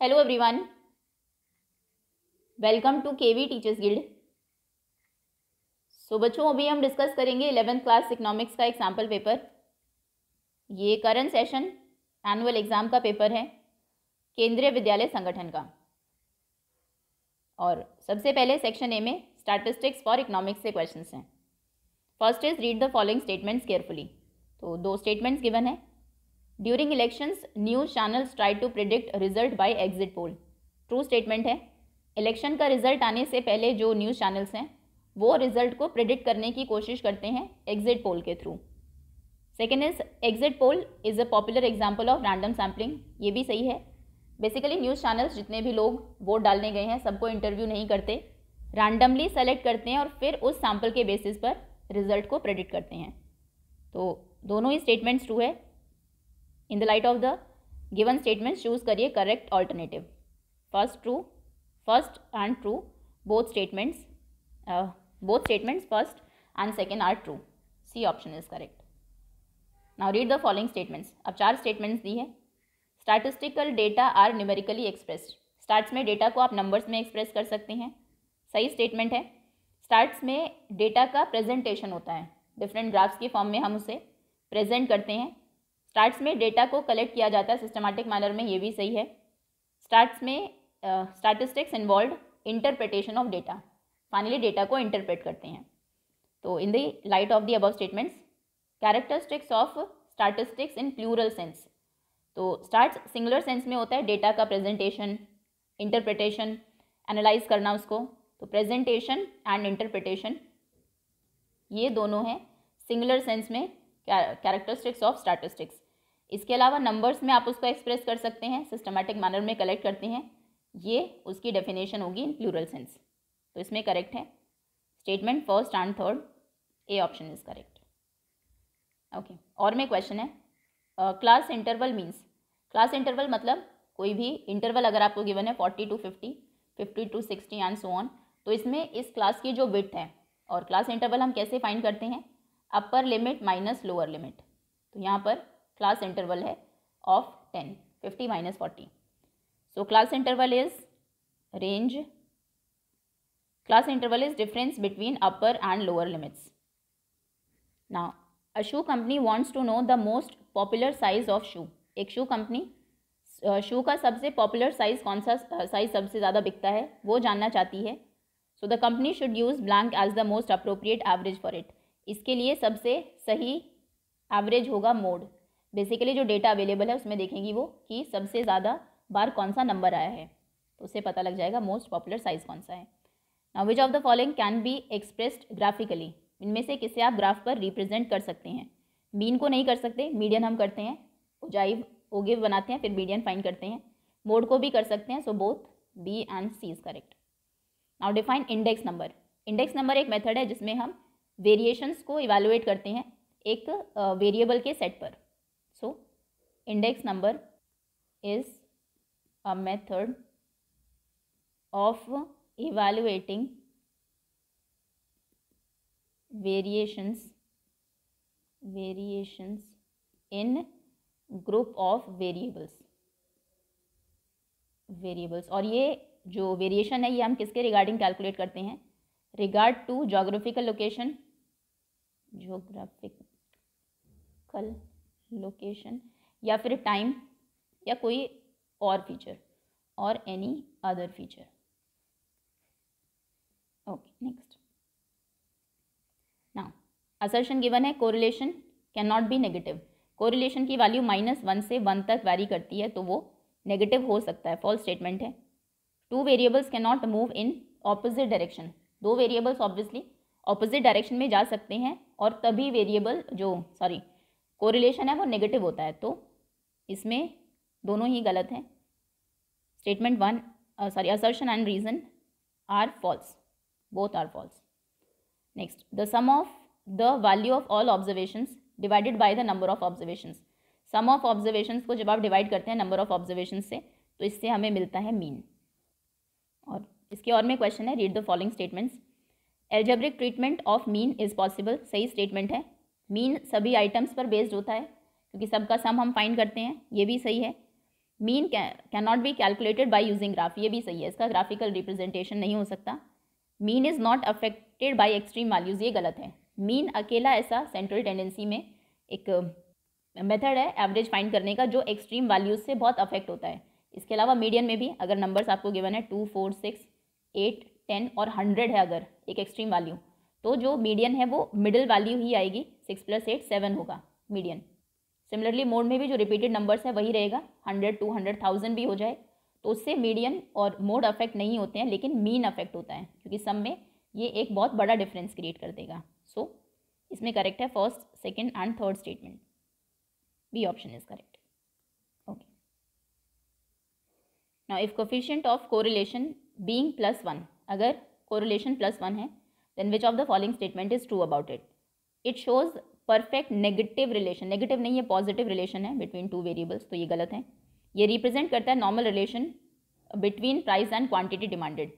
Hello everyone, welcome to KV teachers guild. So बच्चों, अभी हम डिस्कस करेंगे 11th क्लास इकोनॉमिक्स का एक सैम्पल पेपर। ये करंट सेशन एनुअल एग्ज़ाम का पेपर है केंद्रीय विद्यालय संगठन का। और सबसे पहले सेक्शन ए में स्टैटिस्टिक्स फॉर इकोनॉमिक्स से क्वेश्चंस हैं। First is read the following statements carefully. तो दो स्टेटमेंट्स गिवन है। During elections news channels try to predict result by exit poll. True statement है। इलेक्शन का रिजल्ट आने से पहले जो न्यूज़ चैनल्स हैं वो रिजल्ट को प्रिडिक्ट करने की कोशिश करते हैं एग्जिट पोल के through. Second is exit poll is a popular example of random sampling. ये भी सही है। बेसिकली न्यूज़ चैनल्स जितने भी लोग वोट डालने गए हैं सबको इंटरव्यू नहीं करते, रैंडमली सेलेक्ट करते हैं और फिर उस सैम्पल के बेसिस पर रिजल्ट को प्रेडिक्ट करते हैं। तो दोनों ही स्टेटमेंट्स ट्रू है। In the light of the given statements choose करिए correct alternative. First and true, both statements first and second are true. C option is correct. Now read the following statements. अब 4 statements दी है। Statistical data are numerically expressed. Stats में data को आप numbers में express कर सकते हैं। सही स्टेटमेंट है। स्टैट्स में डेटा का प्रेजेंटेशन होता है, डिफरेंट ग्राफ्स की फॉर्म में हम उसे प्रेजेंट करते हैं। स्टैट्स में डेटा को कलेक्ट किया जाता है सिस्टमैटिक मैनर में, ये भी सही है। स्टैट्स में statistics involve interpretation of data. Finally data को इंटरप्रेट करते हैं। तो in the light of the above statements, characteristics of statistics in plural sense. तो स्टैट्स सिंगुलर सेंस में होता है डेटा का प्रेजेंटेशन, इंटरप्रिटेशन, एनालाइज करना उसको। तो प्रेजेंटेशन एंड इंटरप्रिटेशन ये दोनों हैं सिंगुलर सेंस में कैरेक्टरिस्टिक्स ऑफ स्टैटिस्टिक्स। इसके अलावा नंबर्स में आप उसको एक्सप्रेस कर सकते हैं, सिस्टमैटिक मैनर में कलेक्ट करते हैं, ये उसकी डेफिनेशन होगी इन प्लूरल सेंस। तो इसमें करेक्ट है statement first and third. A option is correct. Okay, और में क्वेश्चन है class interval means. Class interval मतलब कोई भी इंटरवल अगर आपको गिवन है 40 to 50, 50 to 60 and so on, तो इसमें इस क्लास की जो विड्थ है, और क्लास इंटरवल हम कैसे फाइंड करते हैं, upper limit minus lower limit. तो यहाँ पर क्लास इंटरवल है of 10, 50 minus 40। So class interval is range, class interval is difference between upper and lower limits. Now a shoe company wants to know the most popular size of shoe. एक shoe company शू का सबसे popular size कौन सा size सबसे ज़्यादा बिकता है वो जानना चाहती है। So the company should use blank as the most appropriate average for it. इसके लिए सबसे सही एवरेज होगा मोड। बेसिकली जो डेटा अवेलेबल है उसमें देखेंगी वो कि सबसे ज़्यादा बार कौन सा नंबर आया है, तो उससे पता लग जाएगा मोस्ट पॉपुलर साइज कौन सा है। Now which of the following can be expressed graphically. इनमें से किसे आप ग्राफ पर रिप्रेजेंट कर सकते हैं। मीन को नहीं कर सकते, मीडियन हम करते हैं, ओजाइव ओगिव बनाते हैं फिर मीडियन फाइंड करते हैं। मोड को भी कर सकते हैं। So both B and C is correct. Now define index number. Index number एक मेथड है जिसमें हम वेरिएशंस को इवेलुएट करते हैं एक वेरिएबल के सेट पर। So index number is a method of evaluating variations in group of variables। और ये जो वेरिएशन है ये हम किसके रिगार्डिंग कैलकुलेट करते हैं, रिगार्ड टू जोग्राफिकल लोकेशन या फिर टाइम या कोई और फीचर और any other feature. Okay, next. Now assertion given है correlation can not be negative. Correlation की वैल्यू -1 से 1 तक वैरी करती है तो वो नेगेटिव हो सकता है, फॉल्स स्टेटमेंट है। 2 variables can not move in opposite direction. 2 variables obviously opposite direction में जा सकते हैं और तभी वेरिएबल जो कोरिलेशन है वो नेगेटिव होता है। तो इसमें दोनों ही गलत हैं। Statement assertion and reason are false, both are false. Next, the sum of the value of all observations divided by the number of observations. Sum of observations को जब आप डिवाइड करते हैं नंबर ऑफ ऑब्जर्वेशंस से तो इससे हमें मिलता है मीन। और इसके और में क्वेश्चन है, read the following statements. Algebraic treatment of mean is possible. सही स्टेटमेंट है। मीन सभी आइटम्स पर बेस्ड होता है क्योंकि सबका सम हम फाइंड करते हैं, ये भी सही है। Mean can not be calculated by using graph, ये भी सही है, इसका ग्राफिकल रिप्रेजेंटेशन नहीं हो सकता। Mean is not affected by extreme values, ये गलत है। मीन अकेला ऐसा सेंट्रल टेंडेंसी में एक मेथड है एवरेज फाइंड करने का जो एक्सट्रीम वैल्यूज़ से बहुत अफेक्ट होता है। इसके अलावा मीडियन में भी अगर नंबर्स आपको गिवन है 2, 4, 6, 8, 10 और 100 है अगर एक एक्सट्रीम वैल्यू, तो जो मीडियन है वो मिडिल वैल्यू ही आएगी, 6 + 8 7 होगा मीडियन। सिमिलरली मोड में भी जो रिपीटेड नंबर्स है वही रहेगा, 100, 200, 1000 भी हो जाए तो उससे मीडियन और मोड अफेक्ट नहीं होते हैं, लेकिन मीन अफेक्ट होता है क्योंकि सम में ये एक बहुत बड़ा डिफरेंस क्रिएट कर देगा। सो इसमें करेक्ट है first, second and third statement, B option is correct. Okay, now if coefficient of correlation being +1, अगर कोरिलेशन +1 है then which of the following statement is true about it? It shows perfect negative relation, negative नहीं है positive relation है between two variables, तो ये गलत है। ये रिप्रेजेंट करता है normal relation between price and quantity demanded.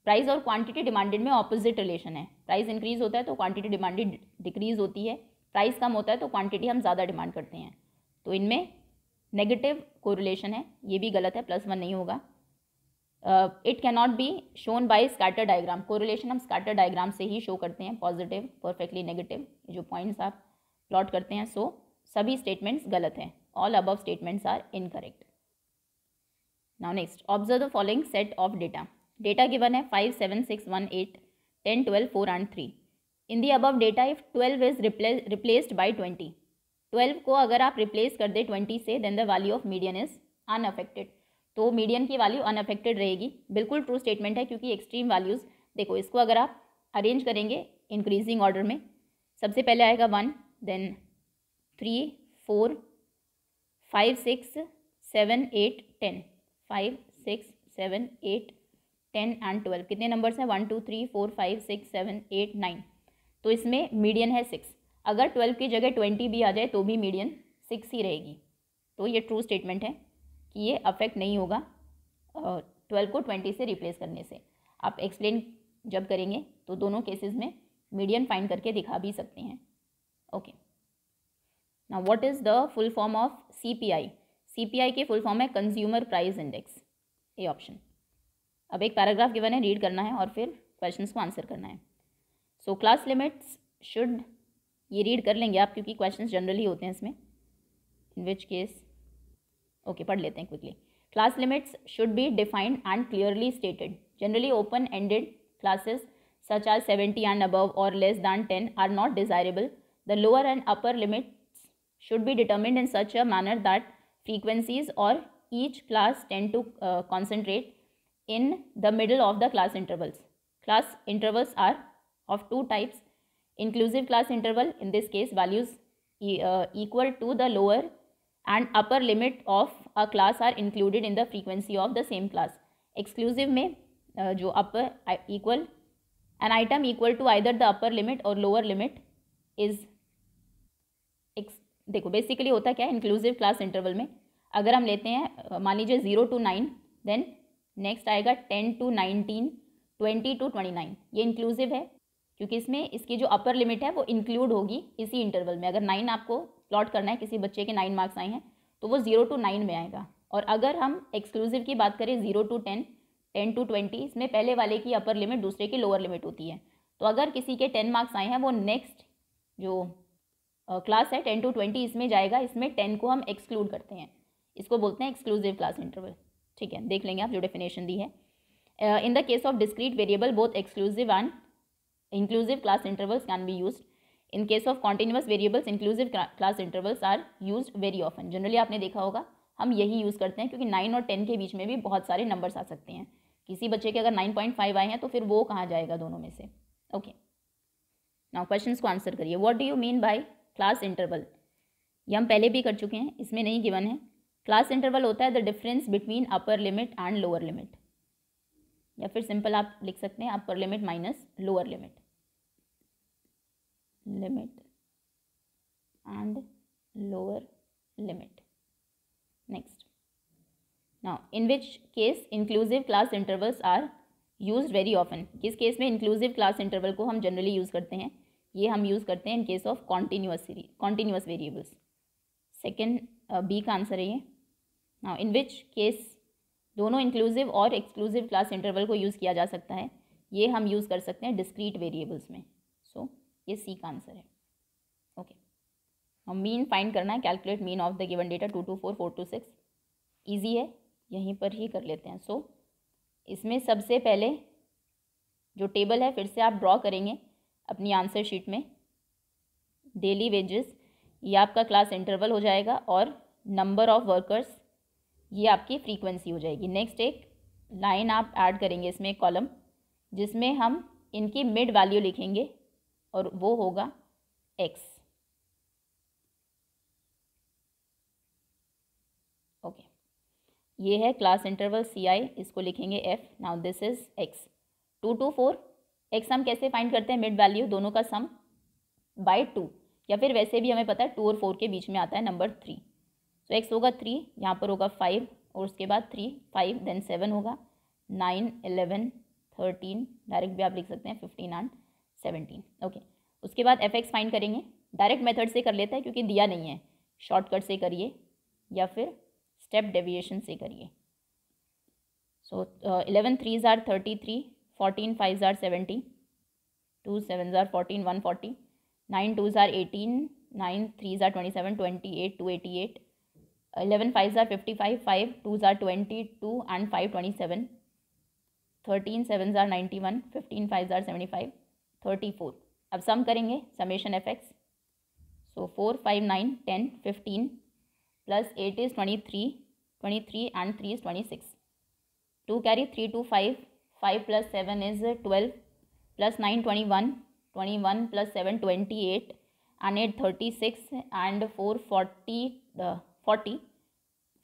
Price और क्वांटिटी डिमांडेड में ऑपोजिट रिलेशन है, प्राइस इंक्रीज होता है तो क्वांटिटी डिमांडेड डिक्रीज होती है, प्राइस कम होता है तो क्वांटिटी हम ज़्यादा डिमांड करते हैं, तो इनमें नेगेटिव कोरिलेशन है, ये भी गलत है, +1 नहीं होगा। It can not be shown by scatter diagram, correlation हम स्कैटर डायग्राम से ही शो करते हैं, पॉजिटिव, परफेक्टली नेगेटिव, जो पॉइंट्स आप प्लॉट करते हैं। सो सभी स्टेटमेंट्स गलत हैं, all above statements are incorrect. Now next, observe the following set of data. Data given है 5, 7, 6, 1, 8, 10, 12, 4 and 3। In the above data if 12 is replaced bye 20, 12 को अगर आप रिप्लेस कर दे 20 से then the value of median is unaffected, तो median की value unaffected रहेगी। बिल्कुल ट्रू स्टेटमेंट है क्योंकि एक्सट्रीम वैल्यूज़ देखो, इसको अगर आप अरेंज करेंगे इंक्रीजिंग ऑर्डर में, सबसे पहले आएगा 1, देन 3, 4, 5, 6, 7, 8, 10, 5, 6, 7, 8, 10 एंड 12, कितने नंबर्स हैं? 1, 2, 3, 4, 5, 6, 7, 8, 9, तो इसमें मीडियन है 6। अगर 12 की जगह 20 भी आ जाए तो भी मीडियन 6 ही रहेगी, तो ये ट्रू स्टेटमेंट है कि ये अफेक्ट नहीं होगा 12 को 20 से रिप्लेस करने से। आप एक्सप्लेन जब करेंगे तो दोनों केसेस में मीडियन फाइंड करके दिखा भी सकते हैं। Okay, now what is the full form of CPI? CPI की फुल फॉर्म है consumer price index, A option. अब एक पैराग्राफ गिवन है, रीड करना है और फिर क्वेश्चंस को आंसर करना है। सो क्लास लिमिट्स शुड, ये रीड कर लेंगे आप क्योंकि क्वेश्चंस जनरली होते हैं इसमें, इन विच केस ओके पढ़ लेते हैं quickly. Class limits should be defined and clearly stated. Generally open ended classes such as 70 and above or less than 10 are not desirable. The lower and upper limits should be determined in such a manner that frequencies or each class tend to concentrate in the middle of the class intervals. Class intervals are of two types. Inclusive class interval, in this case values equal to the lower and upper limit of a class are included in the frequency of the same class. Exclusive में जो upper equal an item equal to either the upper limit or lower limit is देखो basically होता क्या है inclusive class interval में, अगर हम लेते हैं मान लीजिए 0 to 9, देन नेक्स्ट आएगा 10 to 19, 20 to 29, ये इंक्लूसिव है क्योंकि इसमें इसकी जो अपर लिमिट है वो इंक्लूड होगी इसी इंटरवल में। अगर 9 आपको प्लॉट करना है, किसी बच्चे के 9 मार्क्स आए हैं तो वो 0 to 9 में आएगा। और अगर हम एक्सक्लूसिव की बात करें 0 to 10, 10 to 20, इसमें पहले वाले की अपर लिमिट दूसरे की लोअर लिमिट होती है। तो अगर किसी के 10 मार्क्स आए हैं वो नेक्स्ट जो क्लास है 10 to 20 इसमें जाएगा, इसमें 10 को हम एक्सक्लूड करते हैं, इसको बोलते हैं एक्सक्लूसिव क्लास इंटरवल। ठीक है, देख लेंगे आप जो डेफिनेशन दी है। In the case of discrete variable both exclusive and inclusive class intervals can be used. In case of continuous variables inclusive class intervals are used very often. Generally आपने देखा होगा हम यही यूज़ करते हैं क्योंकि 9 और 10 के बीच में भी बहुत सारे नंबर्स आ सकते हैं। किसी बच्चे के अगर 9.5 आए हैं तो फिर वो कहाँ जाएगा दोनों में से। ओके, नाउ क्वेश्चंस को आंसर करिए। What do you mean bye class interval? ये हम पहले भी कर चुके हैं, इसमें नहीं गिवन है। क्लास इंटरवल होता है the difference between upper limit and lower limit, या फिर सिंपल आप लिख सकते हैं upper limit minus lower limit, limit and lower limit. Next, now in which case inclusive class intervals are used very often. किस case में inclusive class interval को हम जनरली यूज़ करते हैं? ये हम यूज़ करते हैं in case of continuous variables. Second B का आंसर है ये। नाउ इन विच केस दोनों इंक्लूसिव और एक्सक्लूसिव क्लास इंटरवल को यूज़ किया जा सकता है, ये हम यूज़ कर सकते हैं डिस्क्रीट वेरिएबल्स में। सो ये सी का आंसर है। ओके, हम मीन फाइंड करना है, calculate mean of the given data 224 426। Easy है, यहीं पर ही कर लेते हैं। सो इसमें सबसे पहले जो टेबल है फिर से आप ड्रॉ करेंगे अपनी आंसर शीट में। डेली वेजेस ये आपका क्लास इंटरवल हो जाएगा और नंबर ऑफ वर्कर्स ये आपकी फ्रीक्वेंसी हो जाएगी। नेक्स्ट एक लाइन आप ऐड करेंगे इसमें, एक कॉलम जिसमें हम इनकी मिड वैल्यू लिखेंगे और वो होगा x। ओके, ये है क्लास इंटरवल CI, इसको लिखेंगे f। Now this is x 2 to 4। x हम कैसे फाइंड करते हैं, मिड वैल्यू दोनों का सम बाय 2, या फिर वैसे भी हमें पता है 2 और 4 के बीच में आता है नंबर 3। तो x होगा 3, यहाँ पर होगा 5 और उसके बाद 3 5 देन 7 होगा 9 11 13, डायरेक्ट भी आप लिख सकते हैं 15 एंड 17। ओके, उसके बाद fx फाइंड करेंगे। डायरेक्ट मेथड से कर लेता है क्योंकि दिया नहीं है, शॉर्टकट से करिए या फिर स्टेप डेविएशन से करिए। सो 11 3s are 33, 14 5s are 70, 2 7s are 14 140, 9 2s are 18, 9 3s are 27 28 288, 11 5s are 55, 5 2s are 22 and 5 27, 13 7s are 91, 15 5s are 75, 34। अब सम करेंगे, summation fx। So 4 5 9 10 15 plus 8 is 23 and 3 is 26। 2 carry 3 2 5, 5 plus 7 is 12 plus 9 21, 21 plus 7 28 and 8 36 and 4 40 40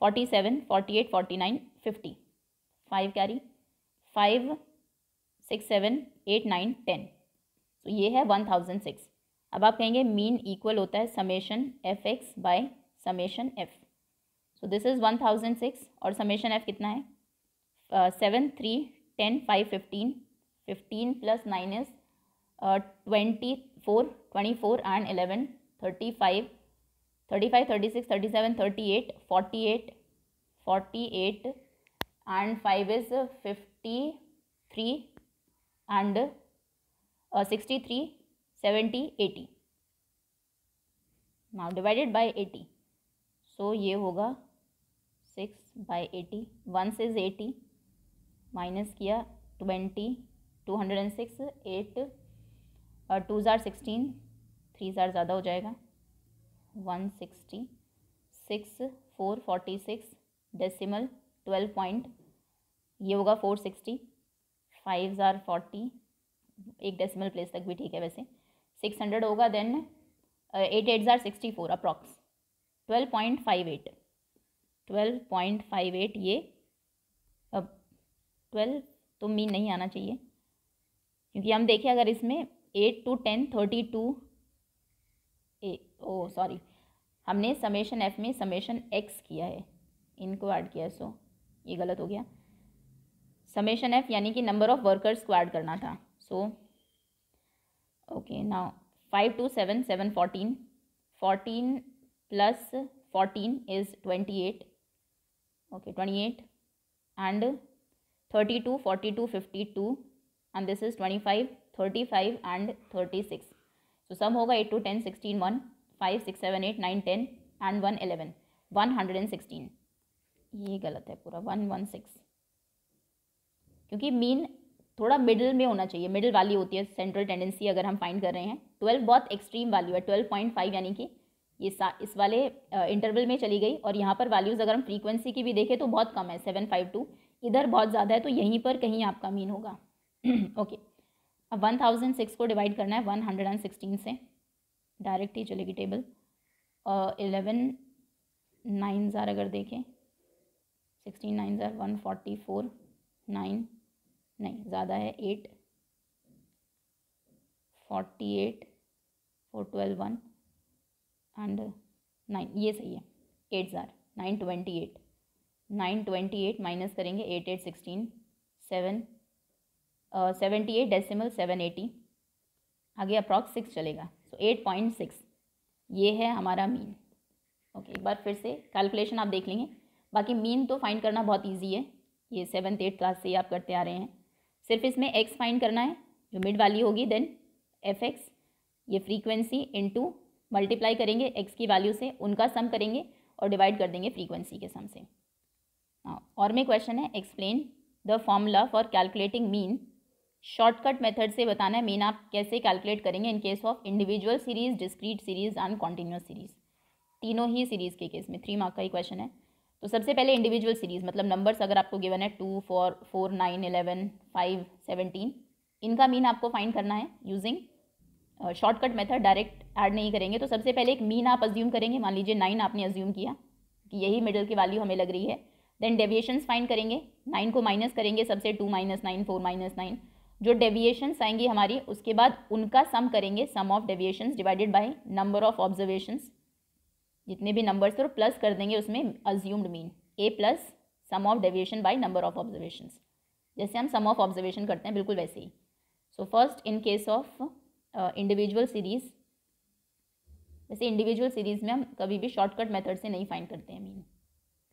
47 48 49 50। 5 carry 5 6 7 8 9 10। तो ये है 1006। अब आप कहेंगे mean equal होता है summation fx by summation f। So this is 1006 और समेशन f कितना है, 7 3 10 5 15, 15 plus 9 is 24 24 and 11 35 35 36 37 38 48 48 and 5 is 53 and 63 70 80। now divided by 80। सो ये होगा 6/80। 1 से 80 माइनस किया 20 206 8 और 2s are 16, 3s are ज़्यादा हो जाएगा 160 6 4 46 डेसिमल 12 पॉइंट, ये होगा 460। 5s are 40, एक डेसिमल प्लेस तक भी ठीक है वैसे। 600 होगा देन 8 8s are 64 अप्रॉक्स 12.58 12.58। ये अब 12 तो मीन नहीं आना चाहिए क्योंकि हम देखें अगर इसमें 8 to 10 32 सॉरी हमने समेशन f में समेशन x किया है, इनको ऐड किया है, सो ये गलत हो गया। समेशन f यानी कि नंबर ऑफ वर्कर्स को ऐड करना था। So okay, now 5 to 7 7 14 14 plus 14 is 28, okay 28 and 32 42 52 and this is 25 35 and 36। so sum होगा 8 to 10 16 1 5 6 7 8 9 10 and 1 11 116। ये गलत है पूरा 116 क्योंकि मीन थोड़ा मिडिल में होना चाहिए, मिडिल वैल्यू होती है सेंट्रल टेंडेंसी अगर हम फाइंड कर रहे हैं। 12 बहुत एक्सट्रीम वैल्यू है, 12.5 यानी कि ये इस वाले इंटरवल में चली गई और यहाँ पर वैल्यूज़ अगर हम फ्रीक्वेंसी की भी देखें तो बहुत कम है 752, इधर बहुत ज़्यादा है, तो यहीं पर कहीं आपका मीन होगा। ओके, अब 1006 को डिवाइड करना है 116 से, डायरेक्ट ही चलेगी टेबल। 11 9s आर अगर देखें 16 9s आर 144 9 नहीं ज़्यादा है 8 48 4 12 1 एंड 9, ये सही है। 8s आर 928 928 माइनस करेंगे 8 8 16 7 78 डेसिमल 780, आगे अप्रॉक्स 6 चलेगा, सो 8.6 ये है हमारा मीन। ओके, एक बार फिर से कैलकुलेशन आप देख लेंगे। बाकी मीन तो फाइंड करना बहुत ईजी है, ये 7th 8th क्लास से ही आप करते आ रहे हैं। सिर्फ इसमें एक्स फाइंड करना है, जो मिड वैल्यू होगी, देन एफ एक्स, ये फ्रीक्वेंसी इनटू मल्टीप्लाई करेंगे एक्स की वैल्यू से, उनका सम करेंगे और डिवाइड कर देंगे फ्रीक्वेंसी के सम से। और में क्वेश्चन है, explain the formula for calculating mean. Shortcut method से बताना है मीन आप कैसे कैलकुलेट करेंगे इन case of individual series, discrete series and continuous series, तीनों ही सीरीज के केस में। 3 मार्क का ही क्वेश्चन है। तो सबसे पहले इंडिविजुअल सीरीज, मतलब नंबर्स अगर आपको गिवन है 2, 4, 9, 11, 5, 17, इनका मीन आपको फाइंड करना है using shortcut method, direct add नहीं करेंगे। तो सबसे पहले एक मीन आप अज्यूम करेंगे, मान लीजिए 9 आपने अज्यूम किया कि यही मिडिल की वैल्यू हमें लग रही है। देन डेविएशंस फाइंड करेंगे, 9 को माइनस करेंगे सबसे, 2 - 9, 4 - 9, जो डेविएशंस आएंगी हमारी, उसके बाद उनका सम करेंगे, sum of deviations divided by number of observations, जितने भी नंबर्स थे प्लस कर देंगे उसमें assumed mean, A plus sum of deviation by number of observations, जैसे हम सम ऑफ ऑब्जर्वेशन करते हैं बिल्कुल वैसे ही। So first in case of individual series, वैसे इंडिविजुअल सीरीज़ में हम कभी भी शॉर्टकट मेथड से नहीं फाइंड करते हैं मीन,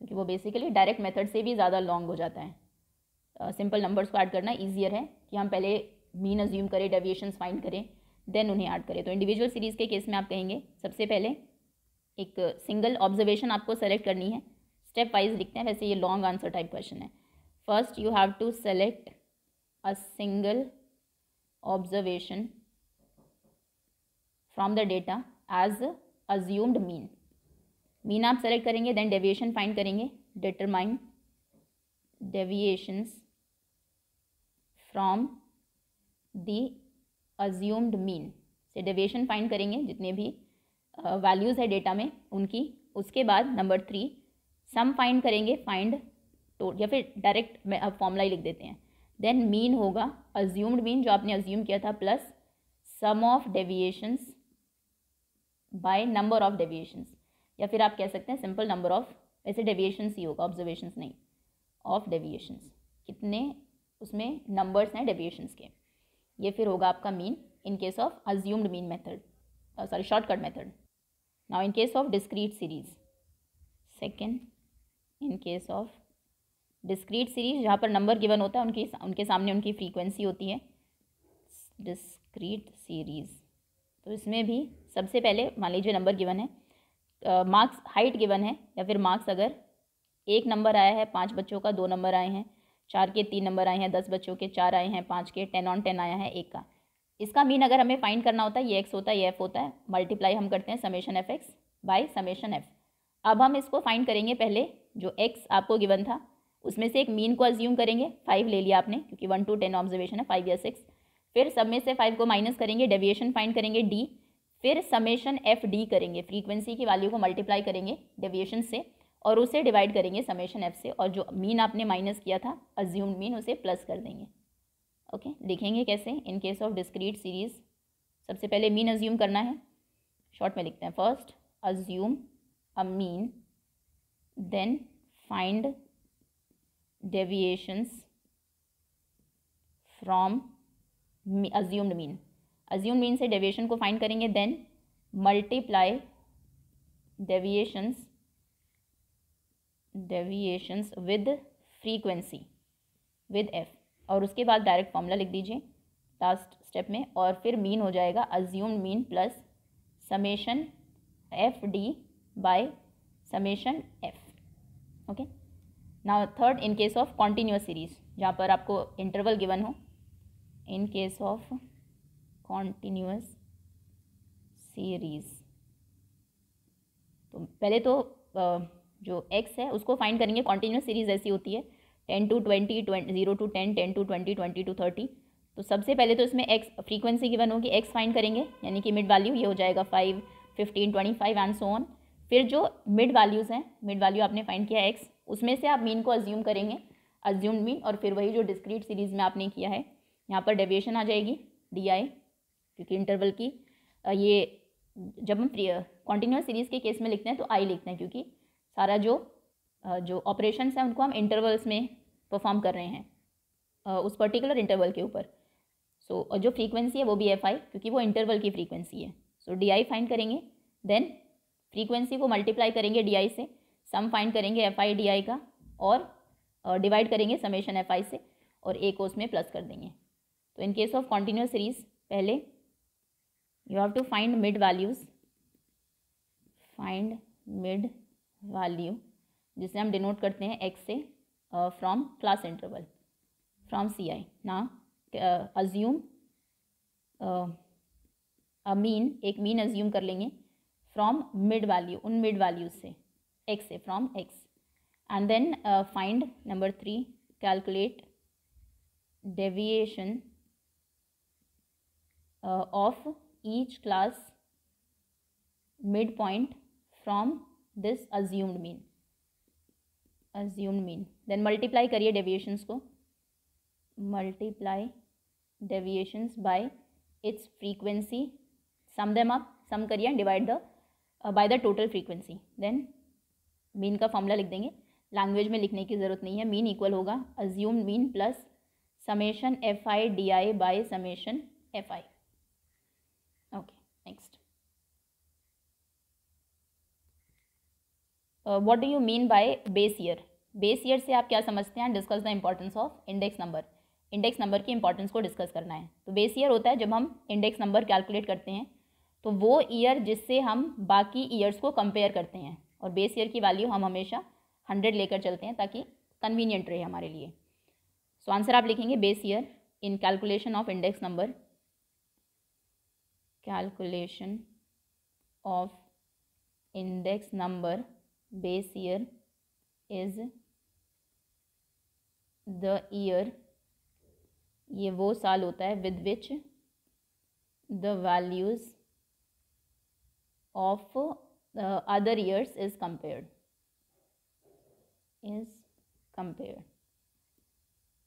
क्योंकि वो बेसिकली डायरेक्ट मेथड से भी ज़्यादा लॉन्ग हो जाता है। सिंपल नंबर्स को ऐड करना ईजियर है कि हम पहले मीन अज्यूम करें, डेविएशंस फाइंड करें, देन उन्हें ऐड करें। तो इंडिविजुअल सीरीज़ के केस में आप कहेंगे सबसे पहले एक सिंगल ऑब्जर्वेशन आपको सेलेक्ट करनी है, स्टेप वाइज लिखते हैं, वैसे ये लॉन्ग आंसर टाइप क्वेश्चन है। First you have to select a single observation from the data as assumed mean. Mean आप सेलेक्ट करेंगे, देन डेविएशन फाइंड करेंगे, determine deviations from the assumed mean से deviation find करेंगे जितने भी values है data में उनकी। उसके बाद नंबर 3 सम फाइंड करेंगे, फाइंड टोटल, या फिर डायरेक्ट में अब फॉर्मूला ही लिख देते हैं। देन मीन होगा अज्यूम्ड मीन जो आपने अज्यूम किया था, plus sum of deviations by number of deviations, या फिर आप कह सकते हैं सिंपल नंबर ऑफ, वैसे डेविएशंस ही होगा, ऑब्जर्वेशंस नहीं, ऑफ डेविएशंस, कितने उसमें नंबर्स हैं डेविएशंस के, ये फिर होगा आपका mean in case of assumed mean method, sorry shortcut method. Now in case of discrete series, second in case of discrete series जहाँ पर नंबर गिवन होता है उनके सामने उनकी फ्रीक्वेंसी होती है, डिस्क्रीट सीरीज। तो इसमें भी सबसे पहले मान लीजिए नंबर गिवन है, मार्क्स हाइट गिवन है, या फिर मार्क्स अगर 1 नंबर आया है 5 बच्चों का, 2 नंबर आए हैं, 4 के 3 नंबर आए हैं, 10 बच्चों के 4 आए हैं, 5 के 10 on 10 आया है 1 का। इसका मीन अगर हमें फाइंड करना होता है, ये एक्स होता है, ये एफ होता है, मल्टीप्लाई हम करते हैं summation F x bye summation F. अब हम इसको फाइंड करेंगे, पहले जो एक्स आपको गिवन था उसमें से एक मीन को अज्यूम करेंगे, 5 ले लिया आपने क्योंकि 1 to 10 ऑब्जर्वेशन है, 5 या 6, फिर सब में से 5 को माइनस करेंगे, डेविएशन फाइंड करेंगे डी, फिर समेशन एफ डी करेंगे, फ्रीक्वेंसी की वैल्यू को मल्टीप्लाई करेंगे डेविएशन से और उसे डिवाइड करेंगे समेशन एफ से, और जो मीन आपने माइनस किया था अज्यूम्ड मीन उसे प्लस कर देंगे। ओके देखेंगे कैसे इन केस ऑफ डिस्क्रीट सीरीज। सबसे पहले मीन अज्यूम करना है, शॉर्ट में लिखते हैं, first assume a mean, then find deviations from assumed mean. Assumed mean से डेविएशन को फाइंड करेंगे, then multiply deviations with frequency with F, और उसके बाद डायरेक्ट फॉर्मूला लिख दीजिए लास्ट स्टेप में, और फिर मीन हो जाएगा assumed mean plus summation F D bye summation F. Okay now third in case of continuous series, जहाँ पर आपको इंटरवल गिवन हो, इन केस ऑफ कॉन्टिन्यूस सीरीज। तो पहले तो जो x है उसको फाइंड करेंगे, कॉन्टिन्यूस सीरीज ऐसी होती है 10 to 20, 0 to 10, 10 to 20, 20 to 30। तो सबसे पहले तो इसमें x फ्रीक्वेंसी गिवन होगी, x फाइंड करेंगे, यानी कि मिड वैल्यू ये हो जाएगा 5, 15, 25 एंड सो ऑन। फिर जो मिड वैल्यूज़ हैं, मिड वैल्यू आपने फाइंड किया x, उसमें से आप मीन को अज्यूम करेंगे, अज्यूम्ड मीन, और फिर वही जो डिस्क्रीट सीरीज़ में आपने किया है, यहाँ पर डेविएशन आ जाएगी डी आई, क्योंकि इंटरवल की ये जब हम कॉन्टिन्यूस सीरीज़ के केस में लिखते हैं तो आई लिखते हैं, क्योंकि सारा जो ऑपरेशंस हैं उनको हम इंटरवल्स में परफॉर्म कर रहे हैं उस पर्टिकुलर इंटरवल के ऊपर। सो जो फ्रीक्वेंसी है वो भी एफ आई, क्योंकि वो इंटरवल की फ्रीक्वेंसी है। सो डी आई फाइंड करेंगे, देन फ्रीक्वेंसी को मल्टीप्लाई करेंगे डी आई से, सम फाइंड करेंगे एफ आई डी आई का और डिवाइड करेंगे समेशन एफ आई से और ए को उसमें प्लस कर देंगे। तो in case of continuous series पहले you have to find mid values, find mid value जिसे हम डिनोट करते हैं एक्स से from class interval from C I. ना अज्यूम अ मीन, एक मीन अज्यूम कर लेंगे फ्रॉम मिड वैल्यू, उन मिड वैल्यूज से एक्स से, from X. And then find number 3, calculate deviation of each class mid point from this assumed mean, then multiply करिए deviations को, multiply deviations by its frequency, sum them up, sum करिए and divide the by the total frequency. Then mean का formula लिख देंगे, language में लिखने की ज़रूरत नहीं है। मीन इक्वल होगा assumed mean plus summation F I D I by summation F I. Okay, next, what do you mean by base year? Base year से आप क्या समझते हैं? Discuss the importance of index number. Index number की importance को discuss करना है। तो बेस ईयर होता है जब हम इंडेक्स नंबर कैलकुलेट करते हैं तो वो ईयर जिससे हम बाकी ईयर्स को कंपेयर करते हैं, और बेस ईयर की वैल्यू हम हमेशा 100 लेकर चलते हैं ताकि कन्वीनियंट रहे हमारे लिए। सो आंसर आप लिखेंगे base year in calculation of index number, calculation of index number base year is the year, ये वो साल होता है with which the values of other years is compared,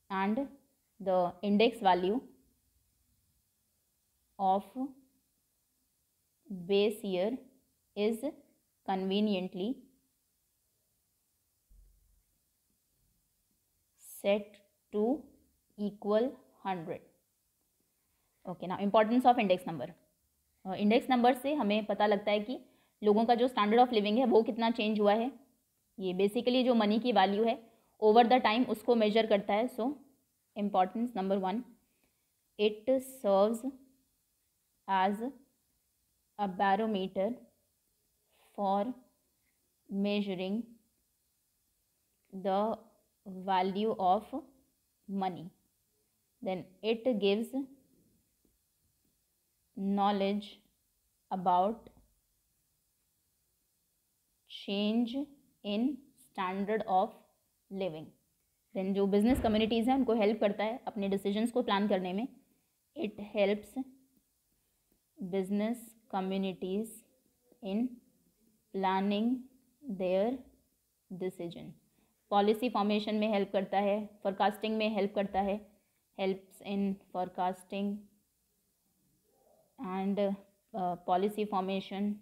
and the index value of base year is conveniently set to equal 100. Okay, now importance of index number. Index number से हमें पता लगता है कि लोगों का जो स्टैंडर्ड ऑफ लिविंग है वो कितना चेंज हुआ है। ये बेसिकली जो मनी की वैल्यू है ओवर द टाइम उसको मेजर करता है। So importance number 1, it serves as a barometer for measuring the value of money. Then it gives knowledge about change in standard of living. then जो business communities हैं उनको help करता है अपने decisions को प्लान करने में। It helps business communities in planning there decision. Policy formation में हेल्प करता है, फोरकास्टिंग में हेल्प करता है, helps in forecasting and policy formation,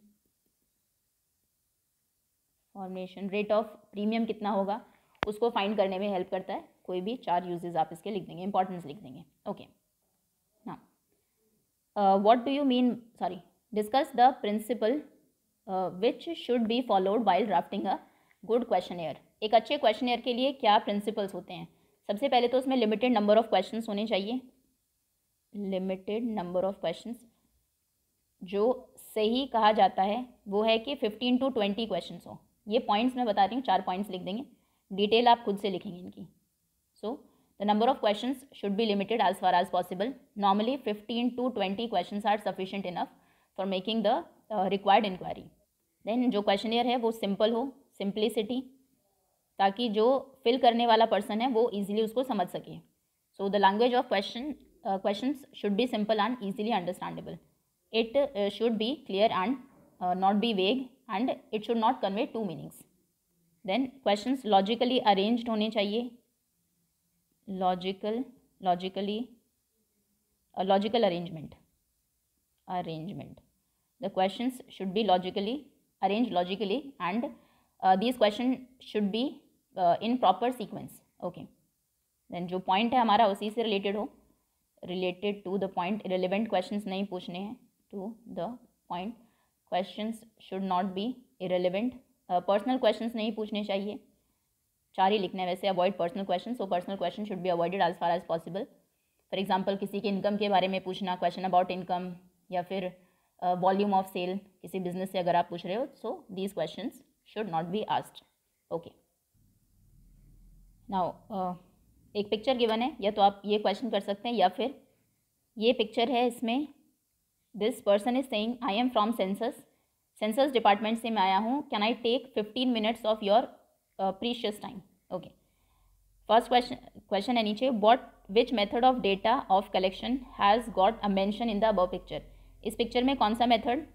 rate of premium कितना होगा उसको फाइंड करने में हेल्प करता है। कोई भी 4 यूजेस आप इसके लिख देंगे, इंपॉर्टेंस लिख देंगे। Okay, now what do you mean, sorry, discuss the principal which should be followed while drafting a good questionnaire. एक अच्छे क्वेश्चनेयर के लिए क्या प्रिंसिपल्स होते हैं? सबसे पहले तो उसमें लिमिटेड नंबर ऑफ क्वेश्चंस होने चाहिए, लिमिटेड नंबर ऑफ क्वेश्चंस। जो सही कहा जाता है वो है कि 15 to 20 क्वेश्चंस हो। ये पॉइंट्स मैं बता रही हूँ, 4 पॉइंट्स लिख देंगे, डिटेल आप खुद से लिखेंगे इनकी। So the number of questions should be limited as far as possible. Normally 15 to 20 questions are sufficient enough for making the required inquiry. Then जो क्वेश्चनियर है वो सिंपल हो, सिंप्लिसिटी, ताकि जो फिल करने वाला पर्सन है वो ईजिली उसको समझ सके। So the language of questions should be simple and easily understandable. It should be clear and not be vague, and it should not convey two meanings. Then questions logically arranged होने चाहिए, logical arrangement. The questions should be logically arranged logically, and these questions should be in proper sequence. Okay. Then जो point है हमारा उसी से related हो, related to the point, irrelevant questions नहीं पूछने हैं, to the point. Questions should not be irrelevant, personal questions नहीं पूछने चाहिए, 4 ही लिखने हैं वैसे, avoid personal question, so personal question should be avoided as far as possible. For example किसी के इनकम के बारे में पूछना, क्वेश्चन अबाउट इनकम, या फिर वॉल्यूम ऑफ सेल किसी बिजनेस से अगर आप पूछ रहे हो, so these questions should not be asked. Okay, now एक पिक्चर गिवन है, या तो आप ये क्वेश्चन कर सकते हैं, या फिर ये पिक्चर है, इसमें this person is saying I am from census department से मैं आया हूँ, can I take 15 minutes of your precious time. Okay, first question है नीचे, which method of data of collection has got a mention in the above picture. इस picture में कौन सा मेथड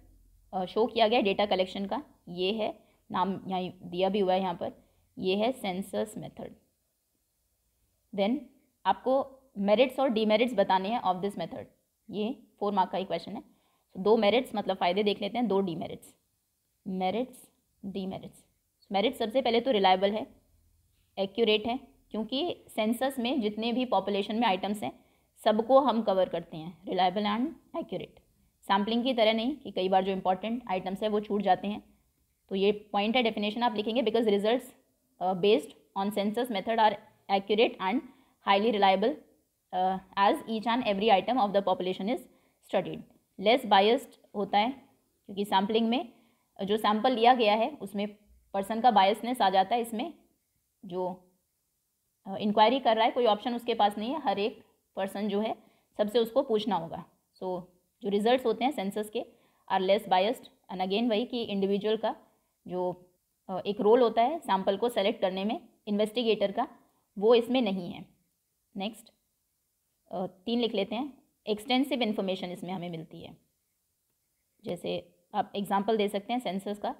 शो किया गया डेटा कलेक्शन का? ये है, नाम यहाँ दिया भी हुआ है यहाँ पर, ये है सेंसस मेथड। देन आपको मेरिट्स और डीमेरिट्स बताने हैं ऑफ दिस मेथड। ये 4 मार्क का ही क्वेश्चन है। 2 मेरिट्स मतलब फ़ायदे देख लेते हैं, 2 डीमेरिट्स, मेरिट्स डीमेरिट्स। मेरिट सबसे पहले तो रिलायबल है, एक्यूरेट है, क्योंकि सेंसस में जितने भी पॉपुलेशन में आइटम्स हैं सबको हम कवर करते हैं, रिलायबल एंड एक्यूरेट। सैम्पलिंग की तरह नहीं कि कई बार जो इंपॉर्टेंट आइटम्स है वो छूट जाते हैं। तो ये पॉइंट है, डेफिनेशन आप लिखेंगे, because results based on census method are accurate and highly reliable as each and every item of the population is studied. Less biased होता है, क्योंकि सैम्पलिंग में जो सैम्पल लिया गया है उसमें पर्सन का बायसनेस आ जाता है। इसमें जो इंक्वायरी कर रहा है कोई ऑप्शन उसके पास नहीं है, हर एक पर्सन जो है सबसे उसको पूछना होगा। सो जो रिजल्ट्स होते हैं सेंसस के are less biased, and again वही कि इंडिविजुअल का जो एक रोल होता है सैम्पल को सेलेक्ट करने में इन्वेस्टिगेटर का, वो इसमें नहीं है। नेक्स्ट 3 लिख लेते हैं, एक्सटेंसिव इन्फॉर्मेशन इसमें हमें मिलती है। जैसे आप एग्जांपल दे सकते हैं सेंसस का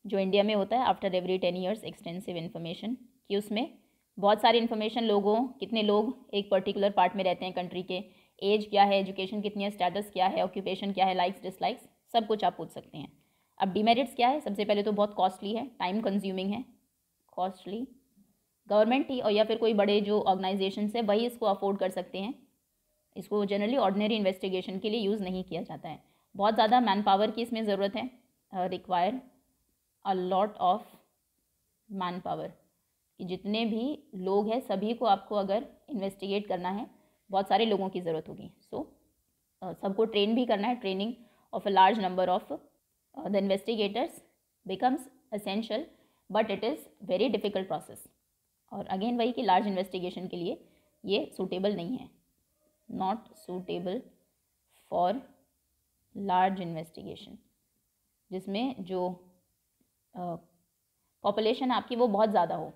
जो इंडिया में होता है after every 10 years, extensive information, कि उसमें बहुत सारी इन्फॉर्मेशन, लोगों कितने लोग एक पर्टिकुलर पार्ट में रहते हैं कंट्री के, एज क्या है, एजुकेशन कितनी है, स्टेटस क्या है, ऑक्यूपेशन क्या है, लाइक्स डिसलाइक्स, सब कुछ आप पूछ सकते हैं। अब डीमेरिट्स क्या है? सबसे पहले तो बहुत कॉस्टली है, टाइम कंज्यूमिंग है, कॉस्टली। गवर्नमेंट ही और या फिर कोई बड़े जो ऑर्गेनाइजेशन है वही इसको अफोर्ड कर सकते हैं। इसको जनरली ऑर्डिनरी इन्वेस्टिगेशन के लिए यूज़ नहीं किया जाता है। बहुत ज़्यादा मैन पावर की इसमें ज़रूरत है, require a lot of man power, कि जितने भी लोग हैं सभी को आपको अगर इन्वेस्टिगेट करना है बहुत सारे लोगों की ज़रूरत होगी। सो सबको ट्रेन भी करना है, training of a large number of the investigators becomes essential, but it is very difficult process. और अगेन वही कि लार्ज इन्वेस्टिगेशन के लिए ये सूटेबल नहीं है, not suitable for large investigation, जिसमें जो पॉपुलेशन आपकी वो बहुत ज़्यादा हो।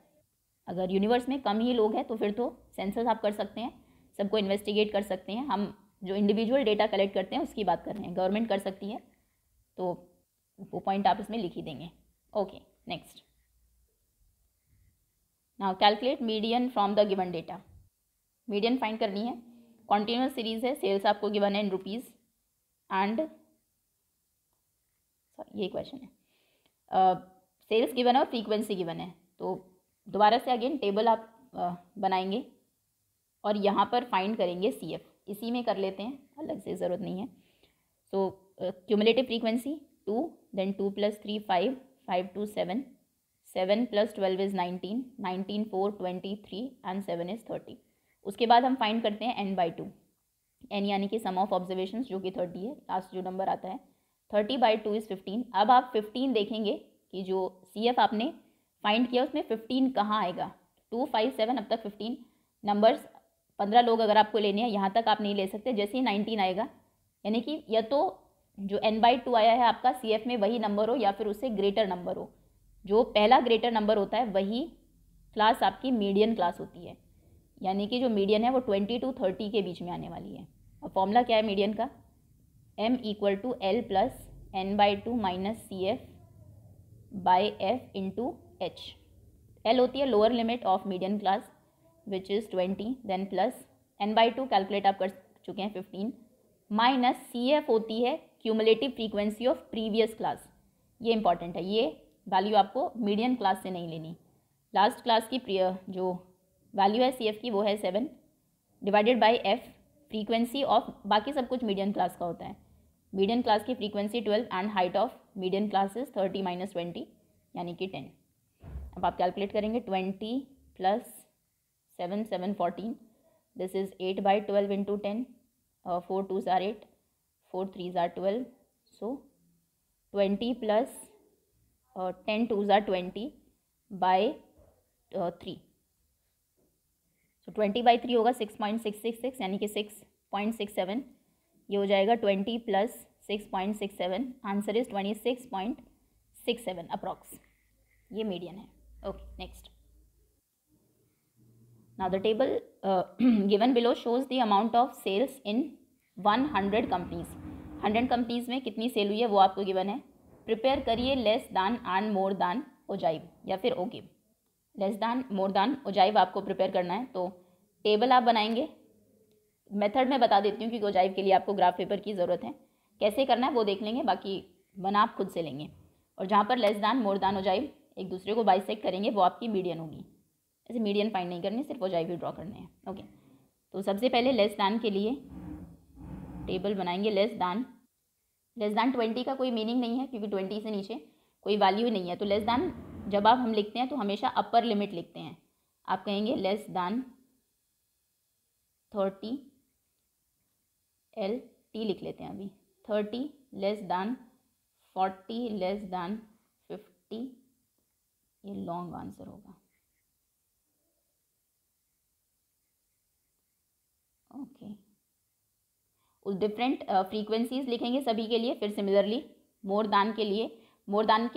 अगर यूनिवर्स में कम ही लोग हैं तो फिर तो सेंसस आप कर सकते हैं, सबको इन्वेस्टिगेट कर सकते हैं। हम जो इंडिविजुअल डेटा कलेक्ट करते हैं उसकी बात कर रहे हैं, गवर्नमेंट कर सकती है, तो वो पॉइंट आप इसमें लिख ही देंगे। Okay, next, now calculate median from the given data. Median find करनी है, कॉन्टिन्यूस सीरीज है, सेल्स आपको गिवन है इन रुपीज़, एंड ये क्वेश्चन है, सेल्स गिवन है और फ्रीक्वेंसी गिवन है। तो दोबारा से अगेन टेबल आप बनाएंगे और यहाँ पर फाइंड करेंगे CF, इसी में कर लेते हैं, अलग से ज़रूरत नहीं है। सो cumulative frequency 2, then 2 + 3 5, 5 2 7, 7 + 12 is 19, 19 4 23 and 7 is 30। उसके बाद हम फाइंड करते हैं n/2, n यानी कि सम ऑफ ऑब्जर्वेशन जो कि 30 है, लास्ट जो नंबर आता है 30/2 इज़ 15। अब आप 15 देखेंगे कि जो CF आपने फाइंड किया उसमें 15 कहाँ आएगा। 2 5 7 अब तक 15 नंबर्स, 15 लोग अगर आपको लेने हैं, यहाँ तक आप नहीं ले सकते। जैसे ही 19 आएगा, यानी कि या तो जो n/2 आया है आपका CF में वही नंबर हो या फिर उससे ग्रेटर नंबर हो। जो पहला ग्रेटर नंबर होता है वही क्लास आपकी मीडियन क्लास होती है, यानी कि जो मीडियन है वो 20 to 30 के बीच में आने वाली है। और फॉर्मूला क्या है मीडियन का? M = L + n/2 - CF/F × H। L होती है lower limit of median class which is 20, then plus n/2 calculate आप कर चुके हैं 15, माइनस CF होती है cumulative frequency of previous class. ये इंपॉर्टेंट है, ये वैल्यू आपको मीडियन क्लास से नहीं लेनी। लास्ट क्लास की जो वैल्यू है CF की वो है 7 divided by F, frequency of बाकी सब कुछ मीडियन क्लास का होता है। मीडियन क्लास की frequency 12 and height of median class is 30 - 20, यानी कि 10। अब आप कैलकुलेट करेंगे 20 plus 7 7 14, this is 8/12 into 10, 4 2s are 8, 4 3s are 12, so 20 plus 10 2s are 20/3, सो 20/3 होगा 6.666 यानी कि 6.67, ये हो जाएगा 20 प्लस 6.67, आंसर इज 26.67 अप्रॉक्स, ये मीडियन है। Okay next, now the table given below shows the amount of sales in 100 companies. 100 companies में कितनी सेल हुई है वो आपको गिवन है। प्रिपेयर करिए लेस दान एंड मोर दान ओजाइव या फिर ओगिव। लेस दान मोर दान ओजाइव आपको प्रिपेयर करना है, तो टेबल आप बनाएंगे। मेथड मैं बता देती हूँ कि ओजाइव के लिए आपको ग्राफ पेपर की ज़रूरत है, कैसे करना है वो देख लेंगे, बाकी बना आप खुद से लेंगे। और जहाँ पर लेस दान मोर दान ओजाइव एक दूसरे को बाइसेक्ट करेंगे वो आपकी मीडियन होगी। ऐसे मीडियन फाइंड नहीं करनी, सिर्फ ओजाइव ही ड्रॉ करने हैं। ओके, तो सबसे पहले लेस दान के लिए टेबल बनाएंगे। लेस दान 20 का कोई मीनिंग नहीं है क्योंकि 20 से नीचे कोई वैल्यू नहीं है, तो लेस दान जब आप हम लिखते हैं तो हमेशा अपर लिमिट लिखते हैं। आप कहेंगे लेस दान 30, LT लिख लेते हैं अभी 30, लेस दान 40, लेस दान 50, ये लॉन्ग आंसर होगा। ओके, उस डिफरेंट फ्रीक्वेंसीज लिखेंगे सभी के लिए। फिर सिमिलरली मोर दान के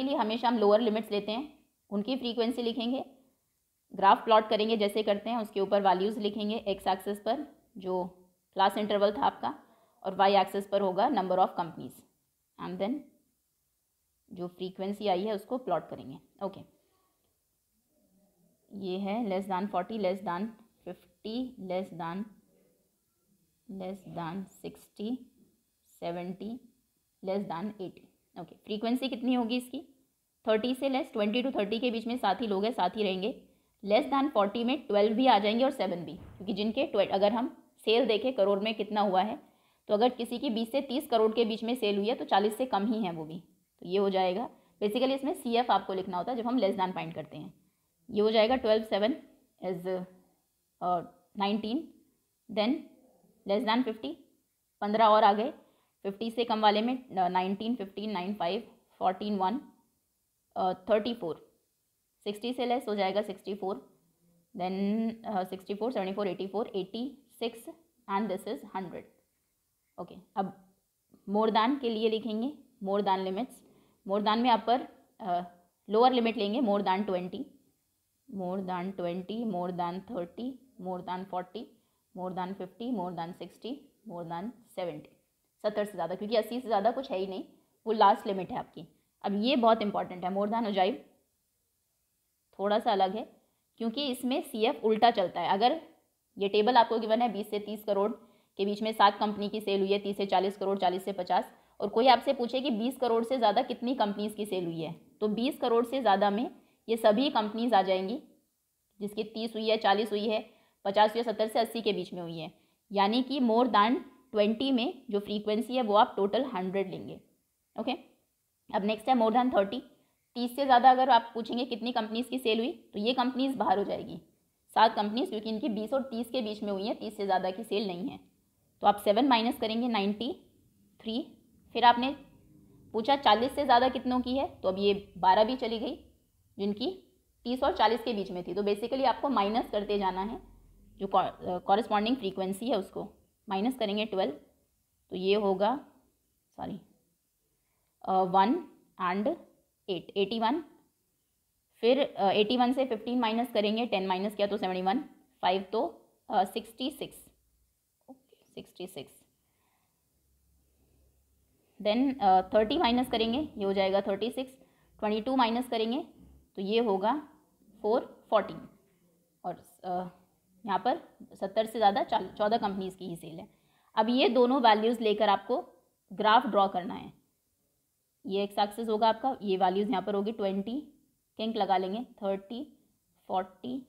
लिए हमेशा हम लोअर लिमिट्स लेते हैं, उनकी फ्रीक्वेंसी लिखेंगे। ग्राफ प्लॉट करेंगे जैसे करते हैं, उसके ऊपर वैल्यूज़ लिखेंगे एक्स एक्सिस पर जो क्लास इंटरवल था आपका, और वाई एक्सिस पर होगा number of companies, and then जो फ्रीक्वेंसी आई है उसको प्लॉट करेंगे। ओके, ये है लेस दान 40, लेस दान 50, लेस दान 60, 70, लेस दान 80। ओके, फ्रीक्वेंसी कितनी होगी इसकी? 30 से लेस, 20 to 30 के बीच में साथ ही लोग हैं, साथ ही रहेंगे। लेस दान 40 में 12 भी आ जाएंगे और 7 भी, क्योंकि जिनके अगर हम सेल देखें करोड़ में कितना हुआ है, तो अगर किसी की 20 से 30 करोड़ के बीच में सेल हुई है तो 40 से कम ही है वो भी, तो ये हो जाएगा। बेसिकली इसमें CF आपको लिखना होता है जब हम लेस दान फाइंड करते हैं। ये हो जाएगा 12 7 इज 19, देन लेस दान 50, 15 और आ गए। 50 से कम वाले में 19, 15, 9, 5, 14, 1, 34। 60 से लेस हो जाएगा 64, then 64, 74, 84, 86, and this is 100। Okay, अब मोर दान के लिए लिखेंगे मोर दान लिमिट्स। मोर दान में अपर लोअर लिमिट लेंगे, मोर दान 20, मोर दान 20, मोर दान 30, मोर दान 40, मोर दान 50, मोर दान 60, मोर दान 70, 70 से ज़्यादा, क्योंकि 80 से ज़्यादा कुछ है ही नहीं, वो लास्ट लिमिट है आपकी। अब ये बहुत इंपॉर्टेंट है, मोर दान ओजाइव थोड़ा सा अलग है क्योंकि इसमें CF उल्टा चलता है। अगर ये टेबल आपको गिवन है 20 से 30 करोड़ के बीच में 7 कंपनी की सेल हुई है, 30 से 40 करोड़, 40 से 50, और कोई आपसे पूछे कि 20 करोड़ से ज़्यादा कितनी कंपनीज़ की सेल हुई है, तो 20 करोड़ से ज़्यादा में ये सभी कंपनीज़ आ जाएंगी जिसकी 30 हुई है, 40 हुई है, 50 हुई है, 70 से 80 के बीच में हुई है। यानी कि मोर दान 20 में जो फ्रीक्वेंसी है वो आप टोटल 100 लेंगे। ओके, अब नेक्स्ट है मोर दान 30। 30 से ज़्यादा अगर आप पूछेंगे कितनी कंपनीज़ की सेल हुई, तो ये कंपनीज़ बाहर हो जाएगी, 7 कंपनीज़, क्योंकि इनकी 20 और 30 के बीच में हुई है, 30 से ज़्यादा की सेल नहीं है। तो आप 7 माइनस करेंगे 93। फिर आपने पूछा 40 से ज़्यादा कितनों की है, तो अब ये 12 भी चली गई जिनकी 30 और 40 के बीच में थी। तो बेसिकली आपको माइनस करते जाना है, जो कॉरेस्पॉन्डिंग फ्रीक्वेंसी है उसको माइनस करेंगे 12, तो ये होगा 1 एंड 8, 81। फिर 81 से 15 माइनस करेंगे, 10 माइनस किया तो 71, 5 तो 66, 66। देन 30 माइनस करेंगे, ये हो जाएगा 36। 22 माइनस करेंगे तो ये होगा 14। और यहाँ पर 70 से ज़्यादा 14 कंपनीज़ की ही सेल है। अब ये दोनों वैल्यूज़ लेकर आपको ग्राफ ड्रॉ करना है। ये एक्स एक्सिस होगा आपका, ये वैल्यूज़ यहाँ पर होगी 20, किंक लगा लेंगे, 30, 40,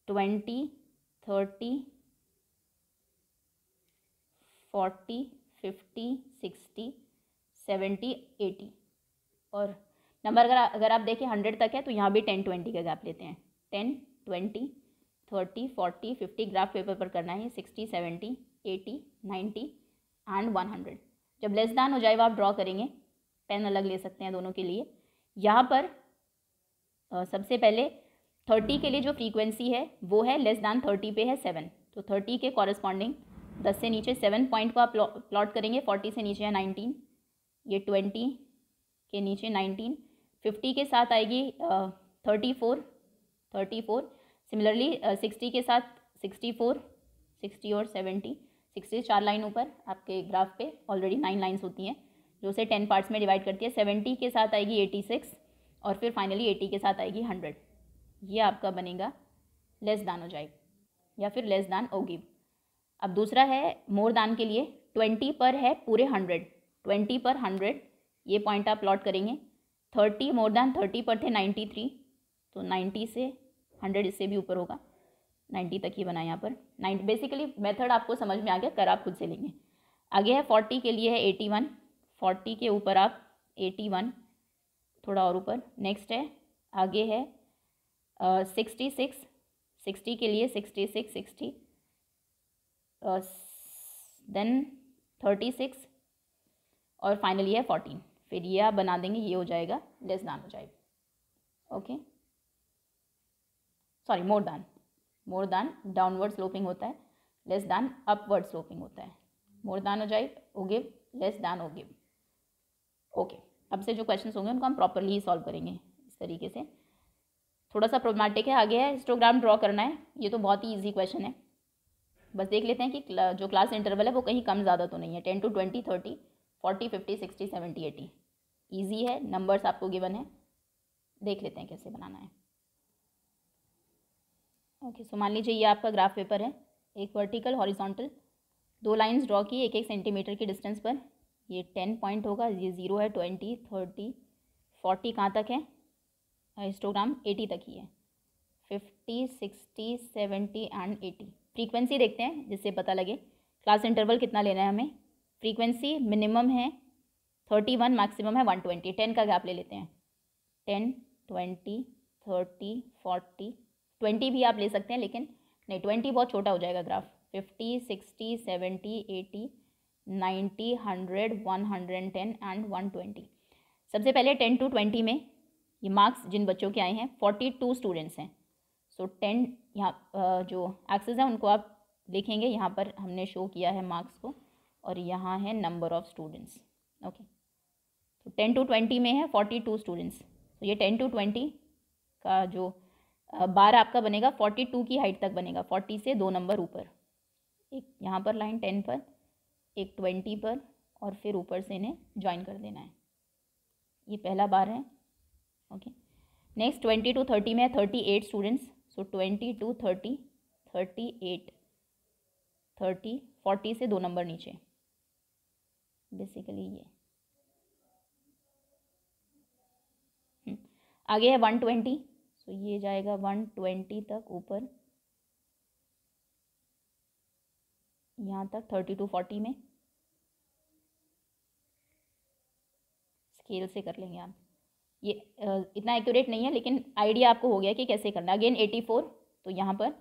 20, 30, 40, 50, 60, 70, 80। और नंबर अगर आप देखें 100 तक है तो यहाँ भी 10, 20 का गैप लेते हैं। 10, 20, 30, 40, 50 ग्राफ पेपर पर करना है। 60, 70, 80, 90 एंड 100। जब लेस दैन हो जाए वो आप ड्रॉ करेंगे, पेन अलग ले सकते हैं दोनों के लिए। यहाँ पर सबसे पहले 30 के लिए जो फ्रीक्वेंसी है वो है लेस दैन 30 पे है 7, तो 30 के कॉरस्पॉन्डिंग 10 से नीचे 7 पॉइंट को आप प्लॉट करेंगे। 40 से नीचे है 19, ये 20 के नीचे 19, 50 के साथ आएगी 34। सिमिलरली 60 के साथ 64, 60 और 70, 60 4 लाइन ऊपर आपके ग्राफ पे ऑलरेडी 9 लाइन्स होती हैं जो उसे 10 पार्ट्स में डिवाइड करती है। 70 के साथ आएगी 86 और फिर फाइनली 80 के साथ आएगी 100। ये आपका बनेगा लेस दैन हो जाएगा या फिर लेस दैन ओ गिव। अब दूसरा है मोर दैन के लिए 20 पर है पूरे 100, 20 पर 100 ये पॉइंट आप प्लॉट करेंगे। 30 मोर दैन 30 पर थे 93, तो 90 से 100 इससे भी ऊपर होगा, 90 तक ही बना यहाँ पर। 90 बेसिकली मेथड आपको समझ में आ गया, कर आप खुद से लेंगे। आगे है 40 के लिए है 81, 40 के ऊपर आप 81 थोड़ा और ऊपर। नेक्स्ट है आगे है 66, 60 के लिए 66, 60 देन 36 और फाइनली है 14। फिर ये आप बना देंगे, ये हो जाएगा लेस दैन हो जाएगा। Okay, sorry more than downward sloping होता है, लेस दैन अपवर्ड स्लोपिंग होता है। मोर दैन हो जाए ओ गिव, लेस दैन ओ गिव। ओके, अब से जो क्वेश्चंस होंगे उनको हम प्रॉपरली ही सॉल्व करेंगे इस तरीके से। थोड़ा सा प्रॉब्लमेटिक है। आगे है हिस्टोग्राम ड्रॉ करना है। ये तो बहुत ही ईजी क्वेश्चन है, बस देख लेते हैं कि जो क्लास इंटरवल है वो कहीं कम ज़्यादा तो नहीं है। 10 to 20, 30, 40, 50, 60, 70, 80 ईजी है। नंबर्स आपको गिवन है, देख लेते हैं कैसे बनाना है। ओके, सो मान लीजिए ये आपका ग्राफ पेपर है। एक वर्टिकल हॉरिजॉन्टल 2 लाइंस ड्रॉ की 1-1 सेंटीमीटर की डिस्टेंस पर। ये 10 पॉइंट होगा, ये 0 है, 20, 30, 40 कहाँ तक है? हिस्टोग्राम 80 तक ही है। 50, 60, 70 एंड 80। फ्रीक्वेंसी देखते हैं जिससे पता लगे क्लास इंटरवल कितना लेना है हमें। फ्रीक्वेंसी मिनिमम है 31, मैक्सिमम है 120। 10 का गैप ले लेते हैं। 10, 20, 30, 40, 20 भी आप ले सकते हैं लेकिन नहीं, 20 बहुत छोटा हो जाएगा ग्राफ। 50, 60, 70, 80, 90, 100, 110 एंड 120। सबसे पहले 10 to 20 में ये मार्क्स जिन बच्चों के आए हैं 42 स्टूडेंट्स हैं। सो 10 यहाँ जो एक्सेस है उनको आप लिखेंगे, यहाँ पर हमने शो किया है मार्क्स को और यहाँ है नंबर ऑफ़ स्टूडेंट्स। ओके, तो 10 to 20 में है 42 स्टूडेंट्स। तो ये 10 to 20 का जो बार आपका बनेगा 42 की हाइट तक बनेगा, 40 से 2 नंबर ऊपर। एक यहाँ पर लाइन 10 पर, एक 20 पर और फिर ऊपर से इन्हें ज्वाइन कर देना है। ये पहला बार है। ओके, नेक्स्ट 20 to 30 में है 38 स्टूडेंट्स। सो 20 to 30, 38, 30, 40 से 2 नंबर नीचे बेसिकली ये। आगे है 120। सो ये जाएगा 120 तक ऊपर, यहाँ तक 30 to 40 में। स्केल से कर लेंगे आप, ये इतना एक्यूरेट नहीं है लेकिन आइडिया आपको हो गया कि कैसे करना। अगेन 84, तो यहाँ पर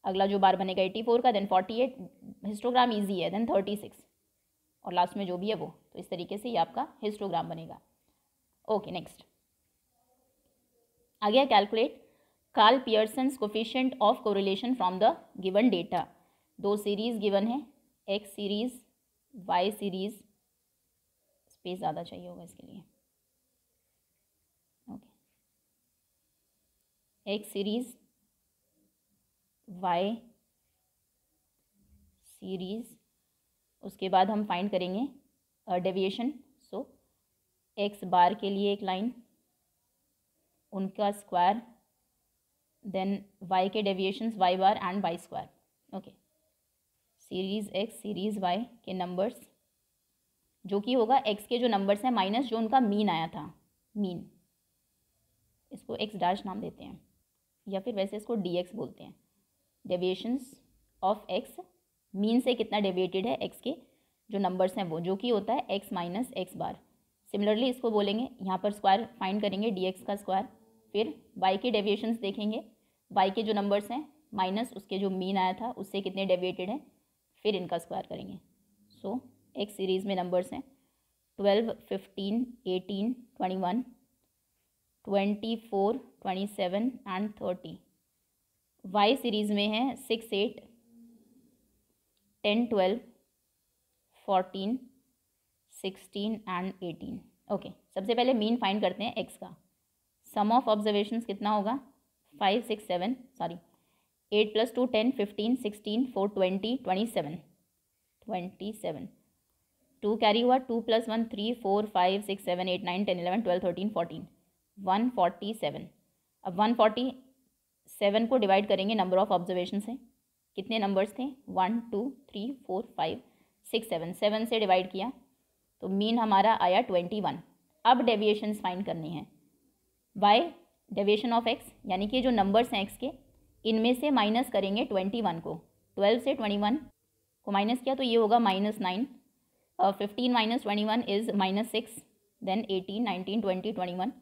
अगला जो बार बनेगा 84 का, देन 48। हिस्टोग्राम इजी है, देन 36 और लास्ट में जो भी है वो। तो इस तरीके से ये आपका हिस्टोग्राम बनेगा। ओके, नेक्स्ट आ गया calculate Karl Pearson's coefficient of correlation from the given data. 2 series given है, X series, Y series. Space ज़्यादा चाहिए होगा इसके लिए। Okay, X series, Y series. उसके बाद हम फाइंड करेंगे डेविएशन। सो एक्स बार के लिए एक लाइन, उनका स्क्वायर, देन वाई के deviations Y bar and Y square. Okay, series X series Y के नंबर्स जो कि होगा एक्स के जो नंबर्स हैं माइनस जो उनका मीन आया था, मीन। इसको एक्स डैश नाम देते हैं या फिर वैसे इसको डी एक्स बोलते हैं। डेविएशंस ऑफ एक्स, मीन से कितना डेविएटेड है एक्स के जो नंबर्स हैं वो, जो कि होता है x माइनस एक्स बार। सिमिलरली इसको बोलेंगे, यहाँ पर स्क्वायर फाइंड करेंगे dx का स्क्वायर, फिर y के डेविएशंस देखेंगे, y के जो नंबर्स हैं माइनस उसके जो मीन आया था उससे कितने डेविएटेड हैं, फिर इनका स्क्वायर करेंगे। सो x सीरीज़ में नंबर्स हैं 12, 15, 18, 21, 24, 27 एंड 30। y सीरीज़ में है 6, 8, 10, 12, 14, 16 एंड 18। ओके, सबसे पहले मीन फाइंड करते हैं x का। सम ऑफ ऑब्जर्वेशंस कितना होगा, 5, 6, 7, सॉरी 8 + 2 10, 15, 16, 4 20, 27, 27, 2 कैरी हुआ, 2 + 1 3, 4 5 6 7 8 9 10 11 12 13 14, 147। अब 147 को डिवाइड करेंगे नंबर ऑफ ऑब्जर्वेशन से। कितने नंबर्स थे, 1 2 3 4 5 6 7, 7 से डिवाइड किया तो मीन हमारा आया 21। अब डेविएशंस फाइंड करनी है। बाय डेविएशन ऑफ x, यानी कि जो नंबर्स हैं x के, इनमें से माइनस करेंगे 21 को। 12 से 21 को माइनस किया तो ये होगा -9। 15 minus 21 is -6, then 18 19 20 21,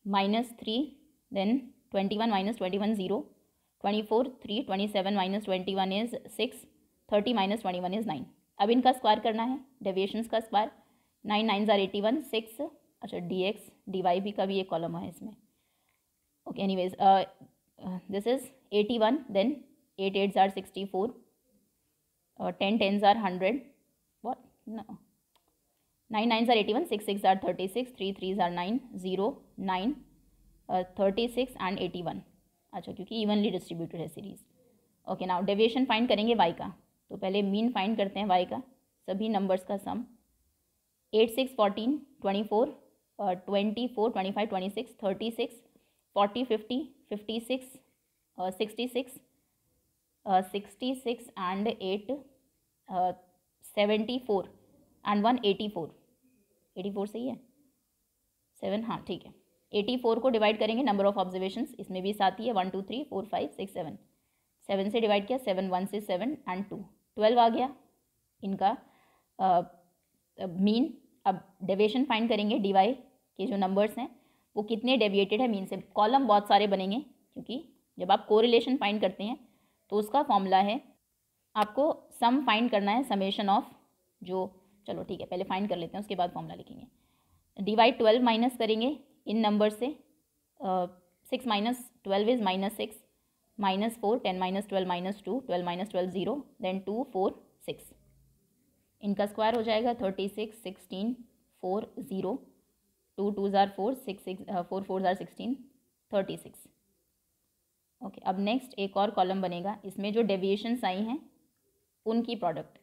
-3, then 21 minus 21 0, 24 3, 27 minus 21 is 6, 30 minus 21 is 9। अब इनका स्क्वायर करना है, डेविएशंस का स्क्वायर। 9 9 ज़ार 81, 6, अच्छा dx dy भी का भी एक कॉलम है इसमें। Okay, anyways this is 81, then 8 8 ज़ार 64, 10 10 ज़ार 100, व्हाट, नो, 9 9 ज़ार 81, 6 6 ज़ार 36, 3 3 ज़ार 9, 0 9, 36 एंड 81। अच्छा, क्योंकि इवनली डिस्ट्रीब्यूटेड है series. Okay, now deviation find करेंगे y का। तो पहले मीन फाइंड करते हैं y का, सभी नंबर्स का सम। 8 6 14, 24, 24 25 26, 36, 40 50, 56, 66, 66 एंड 8, 74 एंड 1 84। 84 सही है, 7, हाँ ठीक है। 84 को डिवाइड करेंगे नंबर ऑफ ऑब्जर्वेशंस, इसमें भी साथ ही है 1 2 3 4 5 6 7। 7 से डिवाइड किया, 7 1 से 7 एंड 2, 12 आ गया इनका मीन। अब डेविएशन फाइंड करेंगे dy के जो नंबर्स हैं वो कितने डेविएटेड है मीन से। कॉलम बहुत सारे बनेंगे, क्योंकि जब आप कोरिलेशन फाइंड करते हैं तो उसका फॉर्मूला है, आपको सम फाइंड करना है समेशन ऑफ जो, चलो ठीक है पहले फाइंड कर लेते हैं उसके बाद फॉर्मूला लिखेंगे। dy 12 माइनस करेंगे इन नंबर से, 6 minus 12 is -6, -4, 10 minus 12 -2, 12 minus 12 0, then 2 4 6। इनका स्क्वायर हो जाएगा 36 16 4 0, 2 2 ज़ार 4, 6 6 4 4 ज़ार 16, 36। ओके, अब नेक्स्ट एक और कॉलम बनेगा, इसमें जो डेविएशंस आई हैं उनकी प्रोडक्ट,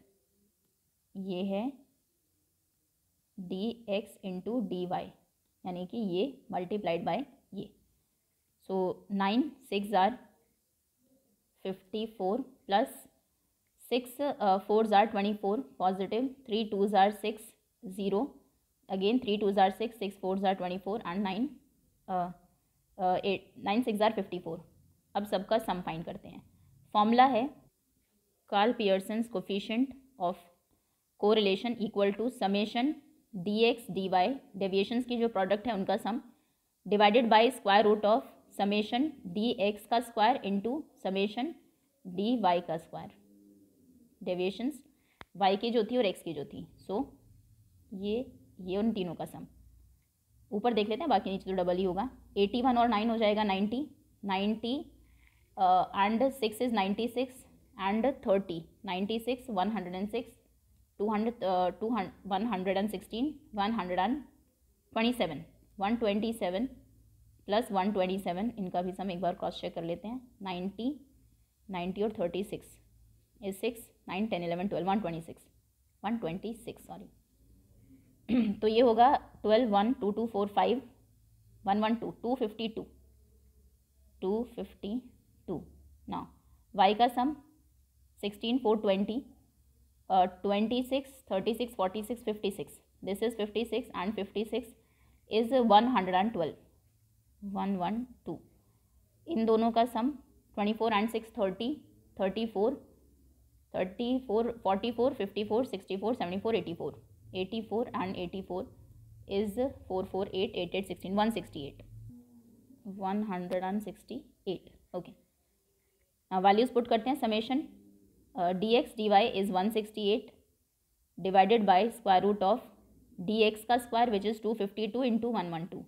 ये है dx इंटू dy, यानी कि ये मल्टीप्लाइड बाय ये। सो 9 6 ज़ार 54 प्लस 6 4 ज़ार 24 पॉजिटिव, 3 2 ज़ार 6 0, अगेन 3 2 ज़ार 6, 6 4 ज़ार 24 एंड 9 8 9 6 ज़ार 54। अब सबका सम फाइंड करते हैं। फॉर्मूला है Karl Pearson's coefficient of correlation equal to summation dx dy, deviations की जो प्रोडक्ट है उनका sum, divided by square root of summation dx का स्क्वायर इंटू समेशन dy का स्क्वायर। डेविएशंस y की जो थी और x की जो थी, सो ये उन तीनों का सम। ऊपर देख लेते हैं, बाकी नीचे तो डबल ही होगा। 81 और 9 हो जाएगा 90, 90 एंड 6 इज़ 96 एंड 30, 96 106, 116 127, 127 प्लस 127, इनका भी सम एक बार क्रॉस चेक कर लेते हैं। 90 90 और 36 इज 6 9 10 11 12, 126 सॉरी। तो ये होगा 12 1 2 2 4 5 112 252 252। नाउ y का सम 16 4 20 26 36 46 56, दिस इज 56 एंड 56 इज 112 112। इन दोनों का सम 24 and 6 30 34 34, 44, 54, 64, 74, 84. 84 and 84 is 4, 4, 8, 8, 8, 16, 168. 168. Okay, values put करते हैं. Summation dx dy is 168 divided by square root of dx का square which is 252 into 112.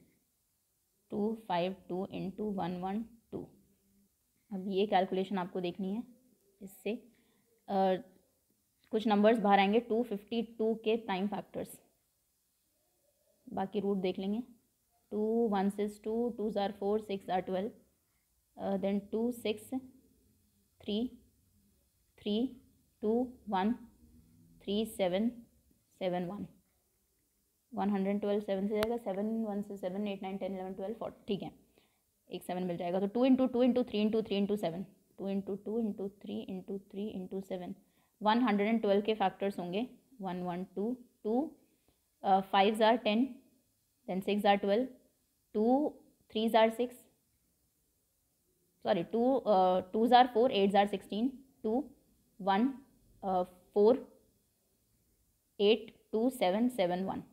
252 into 112. अब ये कैलकुलेशन आपको देखनी है. इससे कुछ नंबर्स बाहर आएंगे 252 के प्राइम फैक्टर्स, बाकी रूट देख लेंगे. 2 1 is 2, 2s are 4, 6 are 12, then 2 6 3 3 2 1 3 7 7 1. 112 7 से जाएगा, 7 1 से 7 8 9 10 11 12 14. ठीक है, एक 7 मिल जाएगा. तो 2 into 2 into 3 into 3 into 7, 2 into 2 into 3 into 3 into 7. 112 के फैक्टर्स होंगे. 1 1 2 2 5s are 10, then 6 are 12, 2 3s are 6, sorry 2 2s are 4, 8s are 16, 2 1 4 8 2 7 7 1.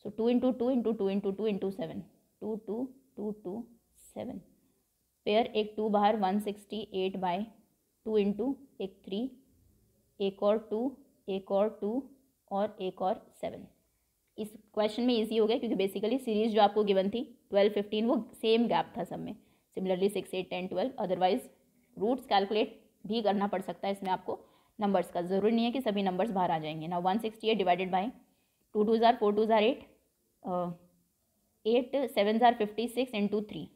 So 2 into 2 into 2 into 2 into 7, 2 2 2 2 7. Pair एक 2 बाहर 168 बाय 2 इंटू एक 3, एक और 2, एक और 2 और एक और 7. इस क्वेश्चन में इजी हो गया क्योंकि बेसिकली सीरीज जो आपको गिवन थी 12 15 वो सेम गैप था सब में. सिमिलरली 6 8 10 12. अदरवाइज रूट्स कैलकुलेट भी करना पड़ सकता है इसमें आपको नंबर्स का. ज़रूरी नहीं है कि सभी नंबर्स बाहर आ जाएंगे ना. 168 divided by 2 2s are 4 2s are 8, 8 7s are 56 into 3,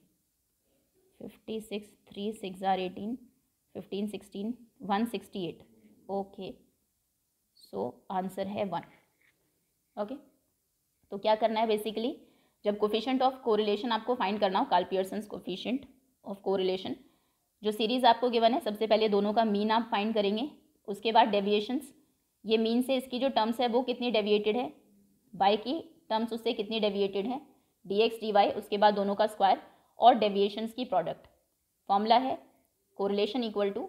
56 3 6 are 18, 15 16 168. Okay, so answer है 1. ओके, तो क्या करना है बेसिकली, जब कोफिशिएंट ऑफ कोरिलेशन आपको फाइंड करना हो, Karl Pearson's coefficient of correlation, जो सीरीज़ आपको गिवन है, सबसे पहले दोनों का मीन आप फाइंड करेंगे. उसके बाद डेविएशंस, ये मीन से इसकी जो टर्म्स है वो कितनी डेविएटेड है, बाय की टर्म्स उससे कितनी डेविएटेड है, dx dy, उसके बाद दोनों का स्क्वायर और डेविएशंस की प्रोडक्ट. फॉर्मूला है correlation equal to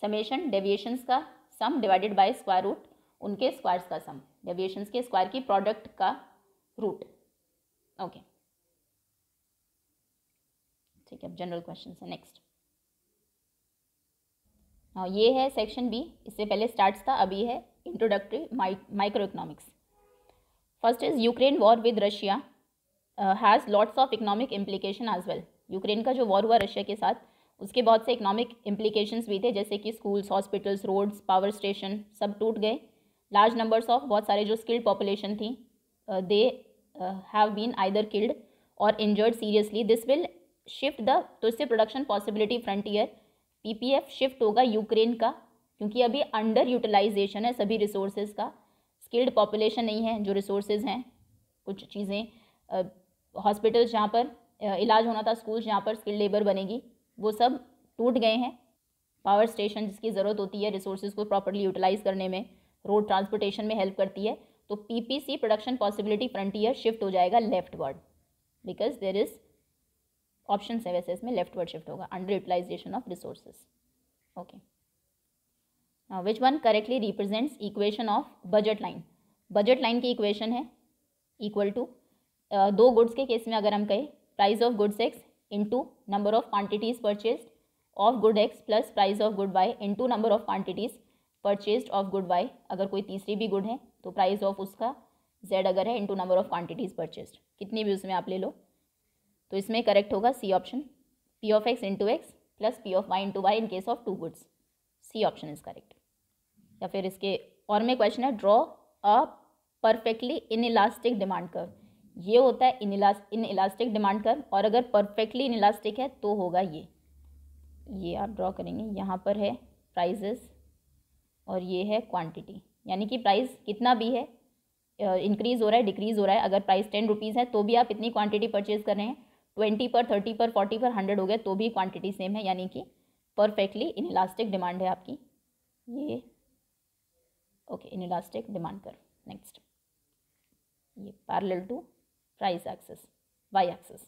summation deviations का sum divided by square root उनके स्क्वायर्स का सम, डेविएशंस के स्क्वायर की प्रोडक्ट का रूट. ओके, ठीक है. अब जनरल क्वेश्चन है नेक्स्ट. हाँ, ये है सेक्शन बी. इससे पहले स्टार्ट्स था, अभी है introductory micro economics. First is Ukraine war with Russia has lots of economic implication as well. Ukraine का जो वॉर हुआ रशिया के साथ, उसके बहुत से इकोनॉमिक इम्प्लीकेशंस भी थे, जैसे कि schools, hospitals, roads, power station सब टूट गए. लार्ज नंबर्स ऑफ, बहुत सारे जो स्किल्ड पॉपुलेशन थी, they have been either killed or injured seriously. This will shift the, तो इससे production possibility frontier PPF shift होगा यूक्रेन का, क्योंकि अभी अंडर यूटिलाइजेशन है सभी रिसोर्सेज का. स्किल्ड पॉपुलेशन नहीं है, जो रिसोर्सेज हैं, कुछ चीज़ें, हॉस्पिटल्स जहाँ पर इलाज होना था, स्कूल्स जहाँ पर स्किल्ड लेबर बनेगी, वो सब टूट गए हैं. पावर स्टेशन जिसकी ज़रूरत होती है रिसोर्सेज को प्रॉपरली यूटिलाइज करने में, रोड ट्रांसपोर्टेशन में हेल्प करती है. तो PPC production possibility frontier shift हो जाएगा leftward, because there is option है वैसे इसमें, लेफ्ट वर्ड शिफ्ट होगा, under utilization of resources. Okay, which one correctly represents equation of budget line. Budget line की इक्वेशन है इक्वल टू, दो goods के केस में अगर हम कहें, price of goods X into number of quantities purchase of good X plus price of good Y into number of quantities purchase of good Y. अगर कोई तीसरी भी गुड है तो प्राइस ऑफ उसका z अगर है into number of quantities purchase, कितनी भी उसमें आप ले लो. तो इसमें करेक्ट होगा C option, P of X into X plus P of Y into Y in case of two goods. C option is correct. या फिर इसके और में क्वेश्चन है, draw a perfectly inelastic demand curve. ये होता है इनइलास्टिक डिमांड कर्व, और अगर परफेक्टली इनइलास्टिक है तो होगा ये आप ड्रॉ करेंगे. यहाँ पर है प्राइजेस और ये है क्वांटिटी, यानी कि प्राइस कितना भी है, इंक्रीज हो रहा है डिक्रीज हो रहा है. अगर प्राइस 10 रुपीज़ है तो भी आप इतनी क्वांटिटी परचेज कर रहे हैं, 20 पर 30 पर 40 पर 100 हो गए तो भी क्वांटिटी सेम है, यानी कि परफेक्टली इनइलास्टिक डिमांड है आपकी ये. Okay, inelastic demand curve. Next, ये parallel to price axis, Y axis.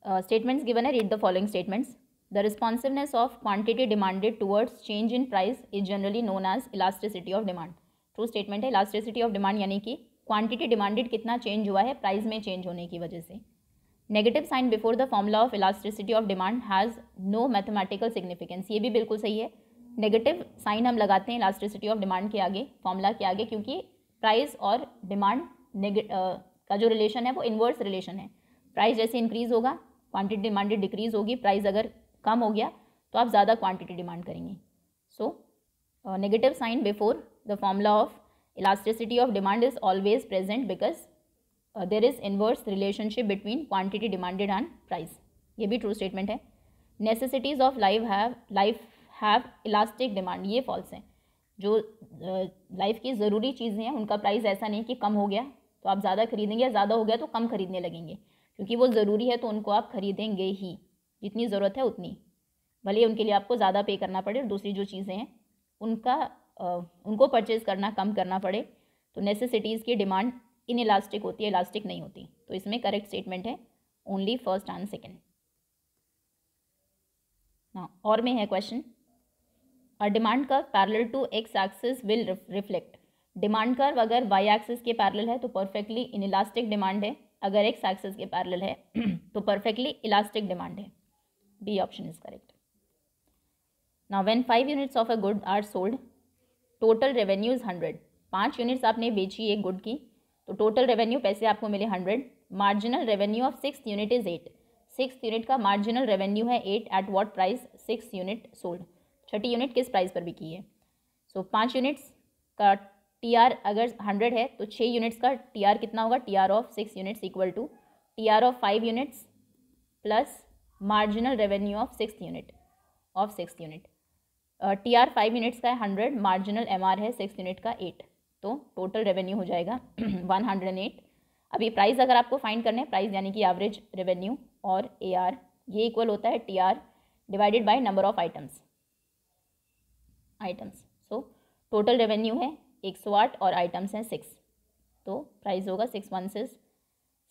Statements given है, read the following statements. The responsiveness of quantity demanded towards change in price is generally known as elasticity of demand. True statement है। Elasticity of demand यानी कि quantity demanded कितना change हुआ है price में change होने की वजह से। Negative sign before the formula of elasticity of demand has no mathematical significance. ये भी बिल्कुल सही है। नेगेटिव साइन हम लगाते हैं इलास्टिसिटी ऑफ डिमांड के आगे, फॉर्मूला के आगे, क्योंकि प्राइस और डिमांड का जो रिलेशन है वो इन्वर्स रिलेशन है। प्राइस जैसे इंक्रीज होगा क्वांटिटी डिमांडेड डिक्रीज होगी, प्राइस अगर कम हो गया तो आप ज़्यादा क्वांटिटी डिमांड करेंगे। So negative sign before the formula of elasticity of demand is always present because there is inverse relationship between quantity demanded and price. ये भी ट्रू स्टेटमेंट है। Necessities of life have elastic demand, ये false है। जो life की ज़रूरी चीज़ें हैं उनका प्राइस ऐसा नहीं कि कम हो गया तो आप ज़्यादा खरीदेंगे, या ज़्यादा हो गया तो कम खरीदने लगेंगे, क्योंकि वो ज़रूरी है तो उनको आप खरीदेंगे ही, जितनी ज़रूरत है उतनी, भले उनके लिए आपको ज़्यादा पे करना पड़े और दूसरी जो चीज़ें हैं उनको परचेज़ करना कम करना पड़े। तो नेसेसिटीज़ की डिमांड इन इलास्टिक होती है, इलास्टिक नहीं होती। तो इसमें करेक्ट स्टेटमेंट है ओनली फर्स्ट एंड सेकेंड। ना और में है question, a demand curve parallel to X axis will reflect. Demand curve अगर वाई एक्सिस के पैरेलल है तो परफेक्टली इन इलास्टिक डिमांड है, अगर एक्स एक्सिस के पैरेलल है तो परफेक्टली इलास्टिक डिमांड है। B option is correct. Now when 5 units of a good are sold, total revenue is 100। 5 units आपने बेची एक गुड की तो टोटल रेवेन्यू पैसे आपको मिले 100। Marginal revenue of 6th unit is 8। 6th unit का मार्जिनल रेवेन्यू है 8। At what price? 6 unit sold. Chhathi unit किस प्राइस पर बिकी है? सो 5 यूनिट्स का TR अगर 100 है तो 6 यूनिट्स का TR कितना होगा? TR of 6 units equal to TR of 5 units plus marginal revenue of 6th unit TR 5 units का है 100, मार्जिनल MR है 6 यूनिट का 8, तो टोटल रेवेन्यू हो जाएगा 108। अभी प्राइस अगर आपको फाइंड करना है, प्राइस यानी कि एवरेज रेवेन्यू और AR, ये इक्वल होता है TR divided by number of items. So total revenue है 108 और आइटम्स हैं 6, तो प्राइस होगा 6 1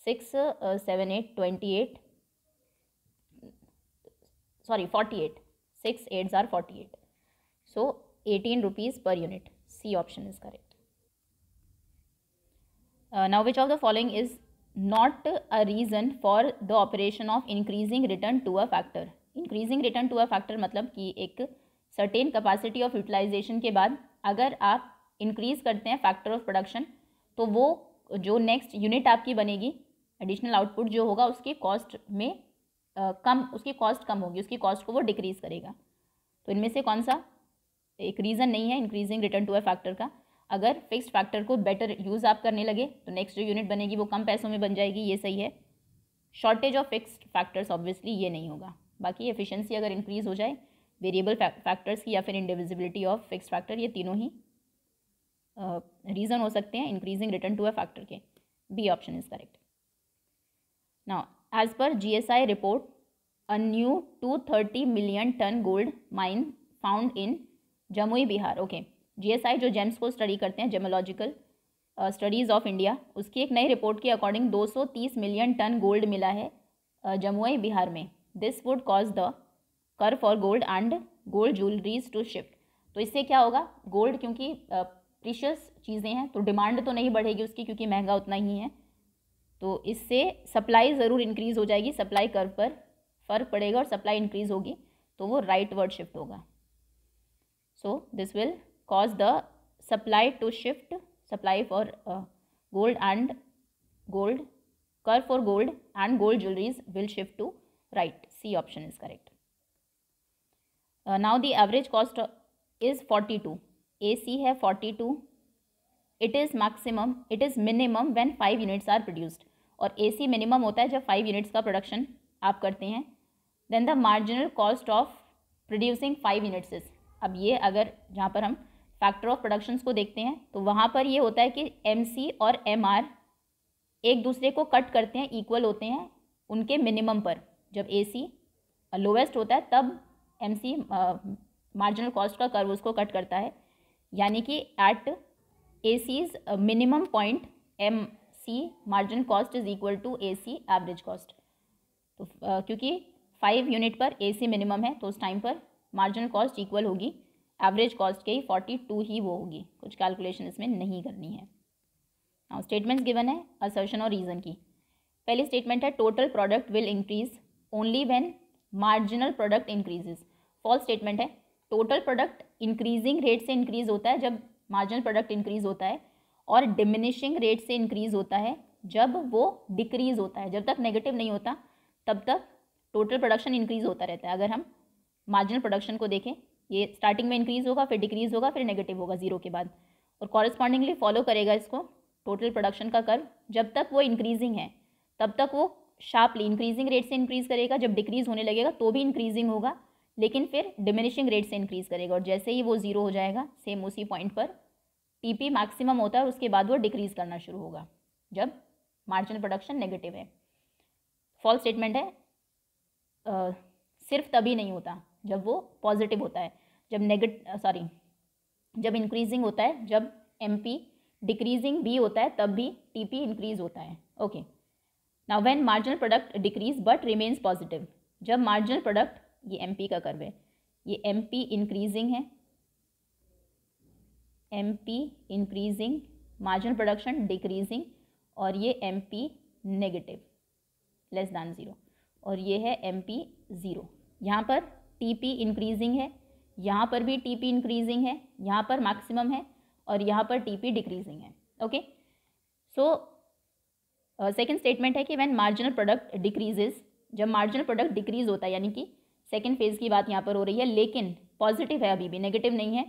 6 7 8 28, sorry 48, 6 8s are 48, so 18 rupees per unit. C option is correct. Now which of the following is not a reason for the operation of increasing return to a factor? Increasing return to a factor मतलब कि एक certain capacity of utilisation के बाद अगर आप increase करते हैं factor of production तो वो जो नेक्स्ट यूनिट आपकी बनेगी, एडिशनल आउटपुट जो होगा उसकी कॉस्ट में उसकी कॉस्ट कम होगी, उसकी कॉस्ट को वो डिक्रीज करेगा। तो इनमें से कौन सा एक रीज़न नहीं है increasing return to a factor का? अगर फिक्स्ड फैक्टर को बेटर यूज़ आप करने लगे तो नेक्स्ट जो यूनिट बनेगी वो कम पैसों में बन जाएगी, ये सही है। Shortage of fixed factors obviously ये नहीं होगा। बाकी एफिशिएंसी अगर इंक्रीज हो जाए वेरिएबल फैक्टर्स की या फिर इंडिविजिबिलिटी ऑफ फिक्स्ड फैक्टर, ये तीनों ही रीज़न हो सकते हैं increasing return to a factor के। B option is correct. Now as per GSI report a new 230 million ton gold mine found in Jamui Bihar. Okay, GSI जो जेम्स को स्टडी करते हैं, जेमोलॉजिकल स्टडीज़ ऑफ इंडिया, उसकी एक नई रिपोर्ट के according 230 million ton gold मिला है जमुई बिहार में। This would cause the curve for gold and gold jewelleries to shift. तो इससे क्या होगा? गोल्ड क्योंकि प्रीशियस चीज़ें हैं तो डिमांड तो नहीं बढ़ेगी उसकी क्योंकि महंगा उतना ही है, तो इससे सप्लाई ज़रूर इंक्रीज़ हो जाएगी, सप्लाई कर्व पर फर्क पड़ेगा और सप्लाई इंक्रीज़ होगी तो वो राइट वर्ड शिफ्ट होगा। So this will cause the supply to shift, supply for gold and gold curve for gold and gold jewelleries will shift to right. C option is correct. Now the average cost is 42, AC है 42, it is minimum when 5 units are produced, और AC minimum होता है जब 5 units का production आप करते हैं। Then the marginal cost of producing 5 units is, अब ये अगर जहाँ पर हम फैक्टर ऑफ प्रोडक्शंस को देखते हैं तो वहाँ पर ये होता है कि MC और MR एक दूसरे को कट करते हैं, इक्वल होते हैं उनके मिनिमम पर। जब AC लोवेस्ट होता है तब MC मार्जिनल कॉस्ट का कर्व उसको कट करता है, यानी कि at AC's minimum point MC marginal cost is equal to AC average cost. तो क्योंकि 5 यूनिट पर AC मिनिमम है, तो उस टाइम पर मार्जिनल कॉस्ट इक्वल होगी एवरेज कॉस्ट के ही 42 ही वो होगी। कुछ कैलकुलेशन इसमें नहीं करनी है। नाउ स्टेटमेंट्स गिवन है असर्शन और रीज़न की। पहली स्टेटमेंट है total product will increase only when marginal product increases. False statement है। टोटल प्रोडक्ट इंक्रीजिंग रेट से इंक्रीज होता है जब मार्जिनल प्रोडक्ट इंक्रीज होता है, और डिमिनिशिंग रेट से इंक्रीज होता है जब वो डिक्रीज होता है। जब तक नेगेटिव नहीं होता तब तक टोटल प्रोडक्शन इंक्रीज होता रहता है। अगर हम मार्जिनल प्रोडक्शन को देखें, ये स्टार्टिंग में इंक्रीज होगा, फिर डिक्रीज होगा, फिर नेगेटिव होगा जीरो के बाद, और कॉरस्पॉन्डिंगली फॉलो करेगा इसको टोटल प्रोडक्शन का कर्व। जब तक वो इंक्रीजिंग है तब तक वो शार्पली इंक्रीजिंग रेट से इंक्रीज करेगा, जब डिक्रीज होने लगेगा तो भी इंक्रीजिंग होगा, लेकिन फिर डिमिनिशिंग रेट से इंक्रीज करेगा, और जैसे ही वो जीरो हो जाएगा सेम उसी पॉइंट पर टीपी मैक्सिमम होता है और उसके बाद वो डिक्रीज करना शुरू होगा जब मार्जिनल प्रोडक्शन नेगेटिव है। फॉल्स स्टेटमेंट है सिर्फ तभी नहीं होता जब वो पॉजिटिव होता है, जब इंक्रीजिंग होता है, जब एमपी डिक्रीजिंग भी होता है तब भी टीपी इंक्रीज होता है। Okay, now when marginal product decrease but remains positive. जब मार्जिनल प्रोडक्ट, ये एमपी का कर्व है, ये एमपी इंक्रीजिंग है, MP increasing, marginal production decreasing, और ये MP negative less than zero, और ये है एमपी ज़ीरो। यहाँ पर टीपी इंक्रीजिंग है, यहाँ पर भी टीपी इंक्रीजिंग है, यहाँ पर मैक्सिमम है, और यहाँ पर टीपी डिक्रीजिंग है। ओके, सो सेकेंड स्टेटमेंट है कि व्हेन मार्जिनल प्रोडक्ट डिक्रीजेज, जब मार्जिनल प्रोडक्ट डिक्रीज होता है, यानी कि सेकेंड फेज की बात यहाँ पर हो रही है, लेकिन पॉजिटिव है, अभी भी नेगेटिव नहीं है,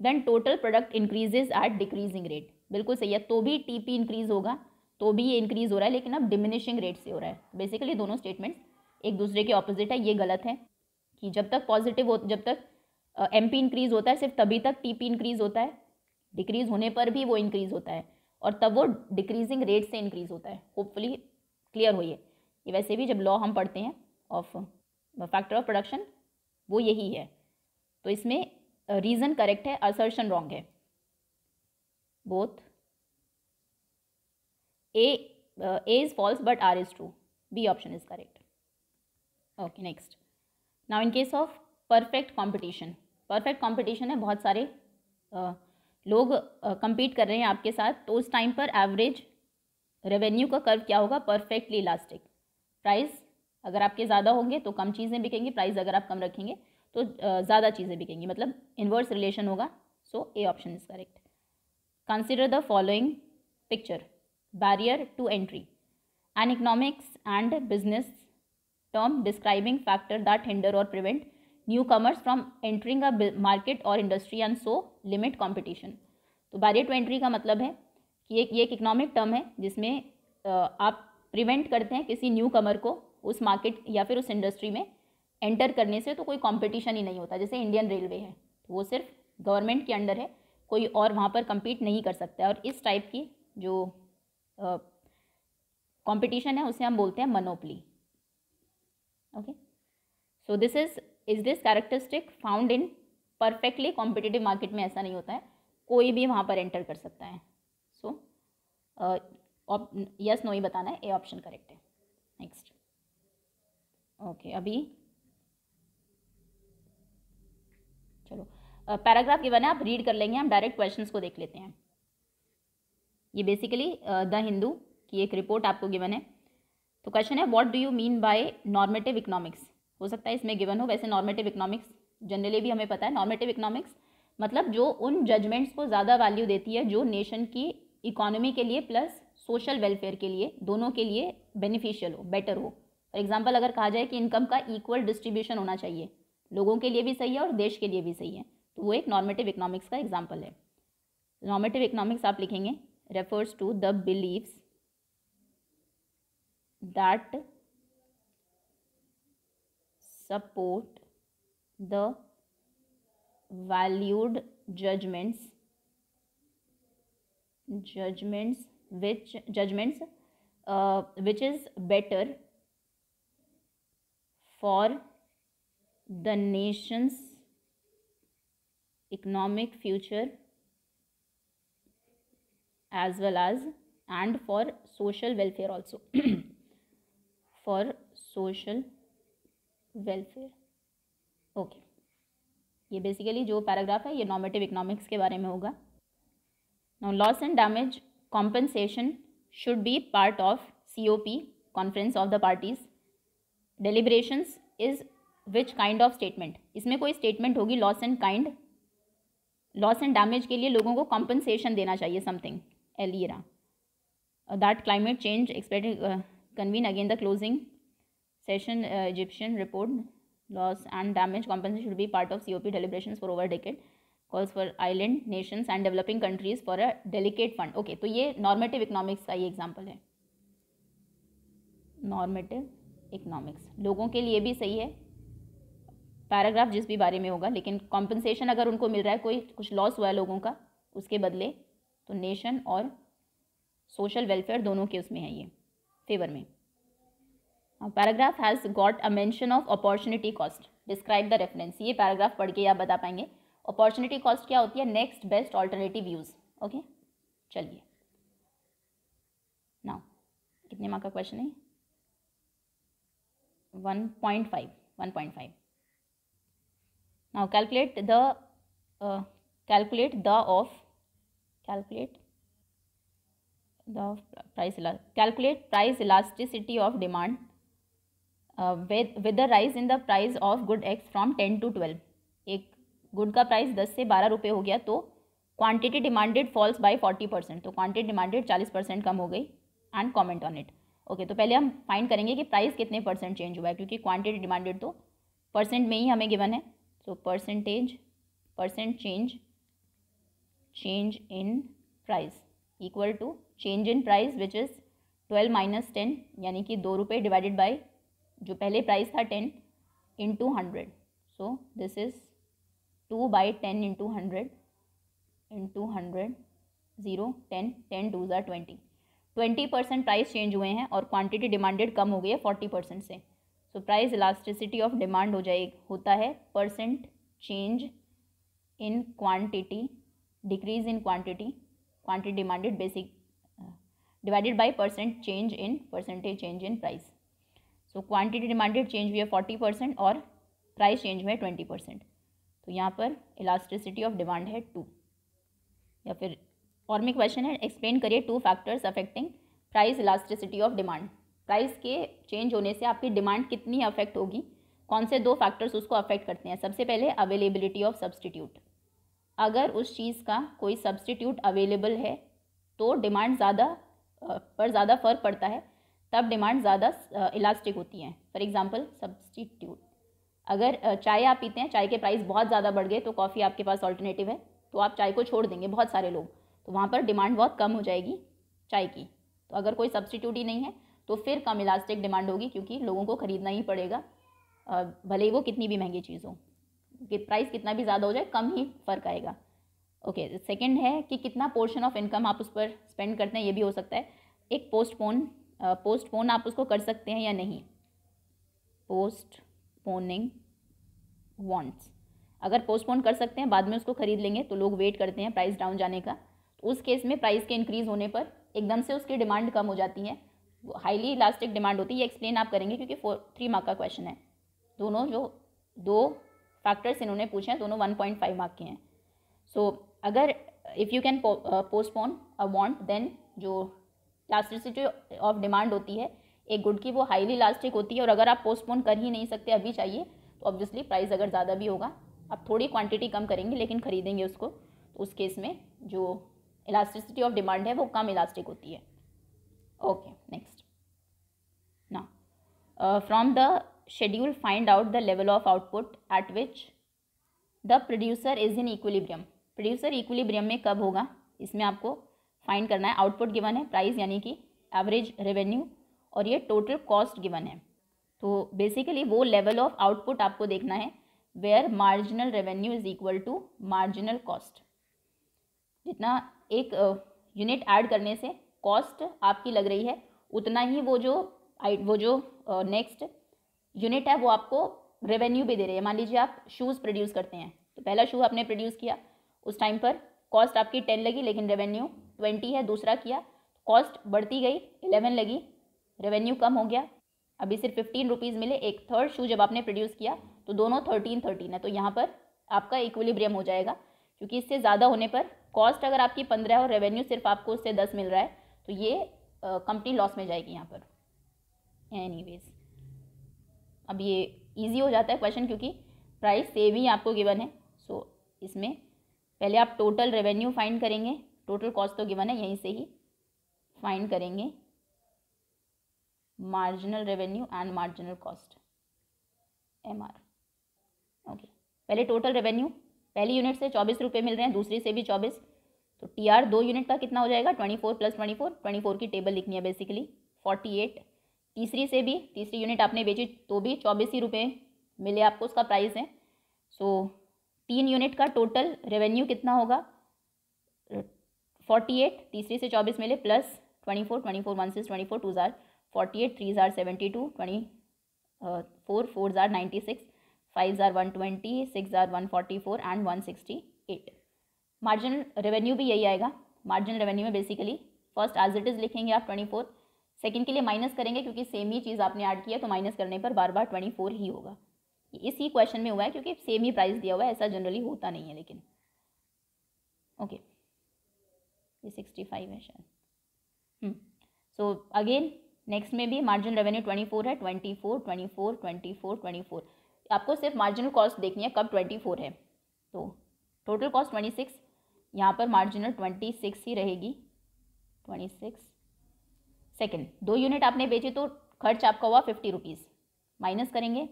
then total product increases at decreasing rate. बिल्कुल सही है, तो भी टीपी इंक्रीज होगा, तो भी ये इंक्रीज हो रहा है, लेकिन अब डिमिनिशिंग रेट से हो रहा है। बेसिकली दोनों स्टेटमेंट्स एक दूसरे के ऑपोजिट है। ये गलत है कि जब तक पॉजिटिव हो, जब तक एमपी इंक्रीज होता है सिर्फ तभी तक टीपी इंक्रीज होता है, डिक्रीज होने पर भी वो इंक्रीज होता है, और तब वो डिक्रीजिंग रेट से इंक्रीज होता है। होपफुली क्लियर हुई है। ये वैसे भी जब लॉ हम पढ़ते हैं ऑफ फैक्टर ऑफ प्रोडक्शन वो यही है, तो इसमें रीज़न करेक्ट है, असर्शन रॉन्ग है। Both A is false but R is true. B option is correct. Okay, next. Now in case of perfect competition, perfect competition है, बहुत सारे लोग compete कर रहे हैं आपके साथ, तो उस टाइम पर एवरेज रेवेन्यू का कर्व क्या होगा? Perfectly elastic. प्राइस अगर आपके ज़्यादा होंगे तो कम चीज़ें बिकेंगी, प्राइस अगर आप कम रखेंगे तो ज़्यादा चीज़ें बिकेंगी, मतलब इन्वर्स रिलेशन होगा। So A option is correct. Consider the following picture. Barrier to entry, an economics and business term describing factor that hinder or prevent newcomers from entering a market or industry and so limit competition। तो barrier to entry का मतलब है कि ये एक economic term है जिसमें आप प्रिवेंट करते हैं किसी न्यू कमर को उस मार्केट या फिर उस इंडस्ट्री में एंटर करने से, तो कोई कंपटीशन ही नहीं होता। जैसे इंडियन रेलवे है, तो वो सिर्फ गवर्नमेंट के अंडर है, कोई और वहाँ पर compete नहीं कर सकता है, और इस टाइप की जो कंपटीशन है उसे हम बोलते हैं monopoly. Okay, so this is this characteristic found in perfectly competitive market में? ऐसा नहीं होता है, कोई भी वहाँ पर एंटर कर सकता है। सो यस नो ही बताना है, ए ऑप्शन करेक्ट है। नेक्स्ट। ओके, अभी चलो पैराग्राफ गिवन है, आप रीड कर लेंगे, हम डायरेक्ट क्वेश्चंस को देख लेते हैं। ये बेसिकली द हिंदू की एक रिपोर्ट आपको गिवन है। तो क्वेश्चन है what do you mean bye normative economics? हो सकता है इसमें गिवन हो, वैसे नॉर्मेटिव इकोनॉमिक्स जनरली भी हमें पता है। नॉर्मेटिव इकोनॉमिक्स मतलब जो उन जजमेंट्स को ज़्यादा वैल्यू देती है जो नेशन की इकोनॉमी के लिए प्लस सोशल वेलफेयर के लिए, दोनों के लिए बेनिफिशियल हो, बेटर हो। फॉर एग्जाम्पल अगर कहा जाए कि इनकम का इक्वल डिस्ट्रीब्यूशन होना चाहिए, लोगों के लिए भी सही है और देश के लिए भी सही है, तो वो एक नॉर्मेटिव इकोनॉमिक्स का एग्जाम्पल है। नॉर्मेटिव इकोनॉमिक्स आप लिखेंगे refers to the beliefs that support the valued judgments which is better for the nation's economic future as well as and for social welfare also for social welfare. Okay, ये basically जो paragraph है ये normative economics के बारे में होगा। Now loss and damage compensation should be part of COP, conference of the parties. Deliberations is which kind of statement, इसमें कोई स्टेटमेंट होगी loss and kind, loss and damage के लिए लोगों को कॉम्पनसेशन देना चाहिए something, earlier that climate change expected convene again the closing session Egyptian report loss and damage compensation should be part of COP deliberations for over a decade, calls for island nations and developing countries for a delicate fund। Okay, तो ये normative economics का ही example है। Normative economics लोगों के लिए भी सही है, पैराग्राफ जिस भी बारे में होगा, लेकिन कॉम्पनसेशन अगर उनको मिल रहा है, कोई कुछ लॉस हुआ है लोगों का उसके बदले, तो नेशन और सोशल वेलफेयर दोनों के उसमें है ये फेवर में। Paragraph has got a mention of opportunity cost, describe the reference. ये पैराग्राफ पढ़ के आप बता पाएंगे अपॉर्चुनिटी कॉस्ट क्या होती है, next best alternative use. Okay, चलिए नाउ कितने मार्क का क्वेश्चन है? 1.5। Now calculate price elasticity of demand with the rise in the price of good X from 10 to 12। एक गुड का प्राइस 10 से 12 रुपये हो गया तो क्वांटिटी डिमांडेड फॉल्स बाय 40%, तो क्वांटिटी डिमांडेड 40% कम हो गई and comment on it. Okay, तो पहले हम फाइंड करेंगे कि प्राइस कितने परसेंट चेंज हुआ है, क्योंकि क्वांटिटी डिमांडेड तो परसेंट में ही हमें गिवन है। So percent change in price equal to change in price which is 12 - 10, यानी कि 2 रुपये डिवाइडेड बाई जो पहले प्राइस था 10 into 100। So this is 2/10 into 100 0 10 10 2 ज़ा 20% प्राइस चेंज हुए हैं और क्वांटिटी डिमांडेड कम हो गई है 40% से। So price elasticity of demand होता है percent change in quantity decrease in quantity demanded basic divided by percentage change in price. So quantity demanded change हुई है 40% और प्राइस चेंज हुआ है 20%, तो यहाँ पर इलास्टिसिटी ऑफ डिमांड है 2। या फिर और में क्वेश्चन है, एक्सप्लेन करिए 2 factors affecting price elasticity of demand. Price के चेंज होने से आपकी डिमांड कितनी अफेक्ट होगी, कौन से 2 फैक्टर्स उसको अफेक्ट करते हैं। सबसे पहले अवेलेबिलिटी ऑफ सब्सटीट्यूट, अगर उस चीज़ का कोई सब्सटीट्यूट अवेलेबल है तो डिमांड ज़्यादा फ़र्क पड़ता है, तब डिमांड ज़्यादा इलास्टिक होती है। फॉर एग्जांपल सब्सटीट्यूट, अगर चाय आप पीते हैं, चाय के प्राइस बहुत ज़्यादा बढ़ गए तो कॉफ़ी आपके पास ऑल्टरनेटिव है, तो आप चाय को छोड़ देंगे बहुत सारे लोग, तो वहाँ पर डिमांड बहुत कम हो जाएगी चाय की। तो अगर कोई सब्सटीट्यूट ही नहीं है तो फिर कम इलास्टिक डिमांड होगी, क्योंकि लोगों को ख़रीदना ही पड़ेगा, भले ही वो कितनी भी महंगी चीज़ हो, कि प्राइस कितना भी ज़्यादा हो जाए कम ही फ़र्क आएगा। ओके, सेकंड है कि कितना पोर्शन ऑफ इनकम आप उस पर स्पेंड करते हैं, ये भी हो सकता है। एक पोस्टपोन आप उसको कर सकते हैं या नहीं, पोस्टपोनिंग वांट्स, अगर पोस्टपोन कर सकते हैं बाद में उसको खरीद लेंगे तो लोग वेट करते हैं प्राइस डाउन जाने का, तो उस केस में प्राइस के इंक्रीज़ होने पर एकदम से उसकी डिमांड कम हो जाती है, हाईली इलास्टिक डिमांड होती है। ये एक्सप्लेन आप करेंगे क्योंकि 3 मार्क का क्वेश्चन है। दोनों जो 2 फैक्टर्स इन्होंने पूछे हैं दोनों 1.5 मार्क के हैं। सो अगर if you can postpone a want, then जो इलास्टिसिटी ऑफ डिमांड होती है एक गुड की, वो हाईली इलास्टिक होती है, और अगर आप पोस्टपोन कर ही नहीं सकते, अभी चाहिए, तो ऑब्वियसली प्राइस अगर ज़्यादा भी होगा, आप थोड़ी क्वांटिटी कम करेंगे लेकिन खरीदेंगे उसको, तो उस केस में जो इलास्टिसिटी ऑफ डिमांड है वो कम इलास्टिक होती है। Okay, next now from the schedule find out the level of output at which the producer is in equilibrium. Producer equilibrium में कब होगा, इसमें आपको फाइंड करना है। आउटपुट गिवन है, प्राइस यानी कि एवरेज रेवेन्यू, और ये टोटल कॉस्ट गिवन है। तो बेसिकली वो लेवल ऑफ आउटपुट आपको देखना है where marginal revenue is equal to marginal cost. जितना एक यूनिट ऐड करने से कॉस्ट आपकी लग रही है, उतना ही वो जो नेक्स्ट यूनिट है वो आपको रेवेन्यू भी दे रही है। मान लीजिए आप शूज़ प्रोड्यूस करते हैं, तो पहला शू आपने प्रोड्यूस किया, उस टाइम पर कॉस्ट आपकी 10 लगी लेकिन रेवेन्यू 20 है। दूसरा किया, कॉस्ट बढ़ती गई, 11 लगी, रेवेन्यू कम हो गया, अभी सिर्फ 15 रुपीज़ मिले, एक थर्ड शू जब आपने प्रोड्यूस किया तो दोनों 13 है, तो यहाँ पर आपका इक्विलिब्रियम हो जाएगा, क्योंकि इससे ज़्यादा होने पर कॉस्ट अगर आपकी 15 और रेवेन्यू सिर्फ आपको उससे 10 मिल रहा है तो ये कंपनी लॉस में जाएगी यहाँ पर। एनीवेज अब ये इजी हो जाता है क्वेश्चन, क्योंकि प्राइस सेम ही आपको गिवन है। सो इसमें पहले आप टोटल रेवेन्यू फाइंड करेंगे, टोटल कॉस्ट तो गिवन है, यहीं से ही फाइंड करेंगे marginal revenue and marginal cost MR। Okay, पहले टोटल रेवेन्यू, पहली यूनिट से 24 रुपये मिल रहे हैं, दूसरी से भी 24, तो TR 2 यूनिट का कितना हो जाएगा 24 + 24 की टेबल लिखनी है बेसिकली 48। तीसरी से भी, तीसरी यूनिट आपने बेची तो भी 24 ही रुपये मिले आपको, उसका प्राइस है। सो 3 यूनिट का टोटल रेवेन्यू कितना होगा 48, तीसरी से 24 मिले प्लस 24, 1 6 24, 2 jar 48, 3 jar 72, 24, 4 jar 96, 5 jar 120, 6 jar 144 and 168। Marginal revenue भी यही आएगा। मार्जिनल रेवेन्यू में basically first as it is लिखेंगे आप 24, सेकंड के लिए माइनस करेंगे क्योंकि सेम ही चीज़ आपने ऐड किया, तो माइनस करने पर बार बार 24 ही होगा। इसी क्वेश्चन में हुआ है क्योंकि सेम ही प्राइस दिया हुआ है, ऐसा जनरली होता नहीं है लेकिन। ओके, ये 65 है शायद। सो अगेन नेक्स्ट में भी मार्जिनल रेवेन्यू 24 है, 24, 24, 24, 24। आपको सिर्फ मार्जिनल कॉस्ट देखनी है कब 24 है, तो टोटल कॉस्ट 26, यहाँ पर मार्जिनल 26 ही रहेगी, 26। सेकेंड, 2 यूनिट आपने बेची तो खर्च आपका हुआ 50 रुपीज़, माइनस करेंगे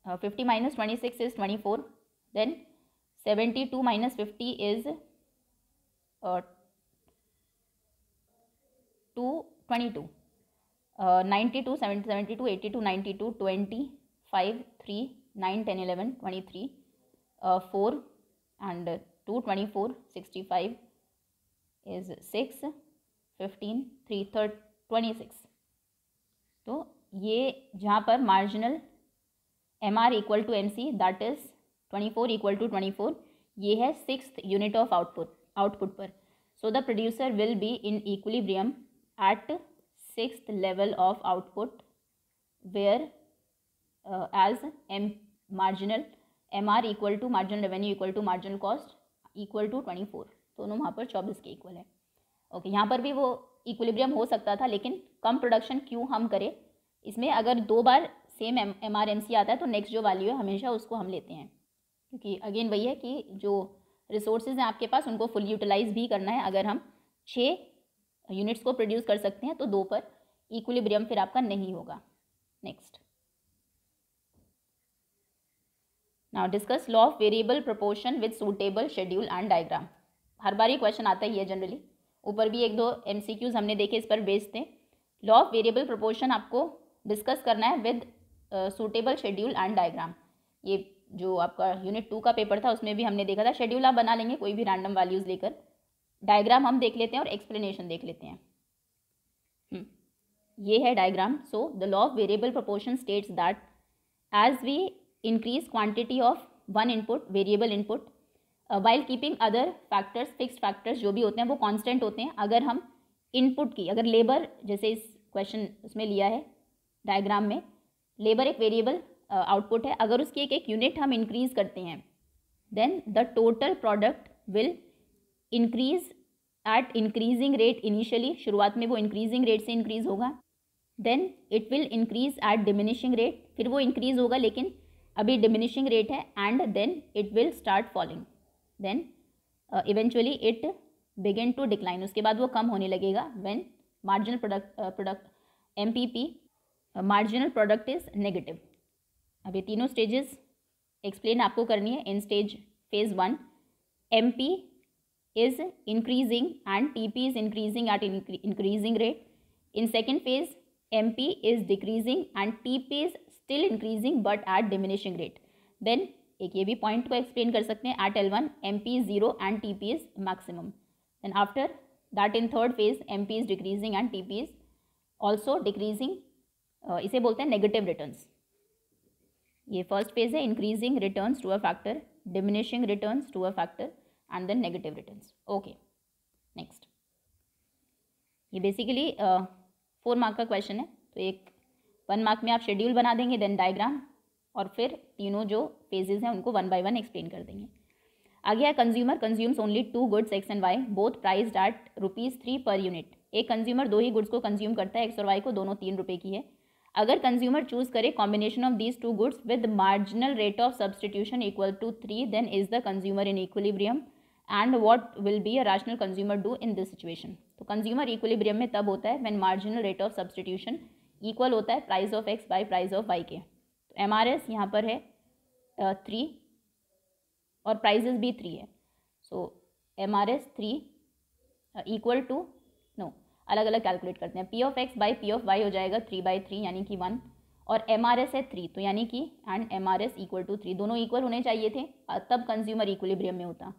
50 - 26 is 24, then 72 - 50 is 22, 92, 72, 82, 92, 20, 5, 3, 9, 10, 11, 23, 4 and 2, 24, 65 is 6, 15, 3, 26। तो ये जहाँ पर marginal MR equal to MC that is 24 equal to 24, ये है 6th यूनिट ऑफ आउटपुट पर। So the producer will be in equilibrium at 6th level of output where as marginal MR equal to marginal revenue equal to marginal cost equal to 24, दोनों वहाँ पर 24 के equal है। Okay, यहाँ पर भी वो इक्विलिब्रियम हो सकता था, लेकिन कम प्रोडक्शन क्यों हम करें, इसमें अगर 2 बार सेम MR MC आता है तो नेक्स्ट जो वैल्यू है हमेशा उसको हम लेते हैं, क्योंकि अगेन वही है कि जो रिसोर्सेज हैं आपके पास उनको फुल यूटिलाइज भी करना है। अगर हम 6 यूनिट्स को प्रोड्यूस कर सकते हैं तो 2 पर इक्विलिब्रियम फिर आपका नहीं होगा। Next, now discuss law of variable proportion with suitable schedule and diagram. Her bar he question आता ही है जनरली, ऊपर भी 1-2 MCQs हमने देखे इस पर बेस्ड थे। लॉ ऑफ वेरिएबल प्रोपोर्शन आपको डिस्कस करना है with suitable schedule and diagram. ये जो आपका यूनिट 2 का पेपर था उसमें भी हमने देखा था। शेड्यूल आप बना लेंगे कोई भी रैंडम वैल्यूज़ लेकर, डायग्राम हम देख लेते हैं और एक्सप्लेनेशन देख लेते हैं। ये है diagram. So the law of variable proportion states that as we increase quantity of one input, variable input, while keeping other factors, fixed factors जो भी होते हैं वो कांस्टेंट होते हैं। अगर हम इनपुट की, अगर लेबर, जैसे इस क्वेश्चन उसमें लिया है डायग्राम में, लेबर एक वेरिएबल आउटपुट है, अगर उसकी एक यूनिट हम इंक्रीज करते हैं then the total product will increase at increasing rate. Initially शुरुआत में वो इंक्रीजिंग रेट से इंक्रीज होगा, then it will increase at diminishing rate, फिर वो इंक्रीज होगा लेकिन अभी डिमिनिशिंग रेट है, and then it will start falling, then eventually it begin to decline, उसके बाद वो कम होने लगेगा when marginal product MPP, marginal product is negative. अब ये तीनों स्टेजेस एक्सप्लेन आपको करनी है। In stage phase 1 MP is increasing and TP is increasing at increasing rate. In second phase MP is decreasing and TP is still increasing but at diminishing rate. Then एक ये भी point को explain कर सकते हैं, at L1 MP is 0 and TP is maximum. Then after that in third phase MP is decreasing and TP is also decreasing. इसे बोलते हैं नेगेटिव रिटर्न्स। ये फर्स्ट फेज है, increasing returns to a factor, diminishing returns to a factor and then negative returns. Okay, next, ये basically 4 mark का question है, तो एक 1 मार्क में आप शेड्यूल बना देंगे, देन डायग्राम, और फिर तीनों जो फेजेस हैं उनको 1 बाय 1 एक्सप्लेन कर देंगे। आगे है consumer consumes only 2 goods X and Y both priced at ₹3 पर यूनिट। एक कंज्यूमर 2 ही गुड्स को कंज्यूम करता है, एक्स और वाई को, दोनों 3 रुपये की है। अगर कंज्यूमर चूज करे combination of these 2 goods with marginal rate of substitution equal to 3 then is the consumer in equilibrium and what will be a rational consumer do in this situation. तो consumer equilibrium में तब होता है when marginal rate of substitution equal होता है price of X by price of Y के। तो MRS यहाँ पर है 3 और प्राइजेस भी 3 है। So MRS 3 equal to, no, अलग अलग कैलकुलेट करते हैं। P of X by P of Y हो जाएगा 3/3 यानी कि 1, और MRS है 3, तो यानी कि एंड MRS इक्वल टू 3, दोनों इक्वल होने चाहिए थे, तब कंज्यूमर इक्विलिब्रियम में होता।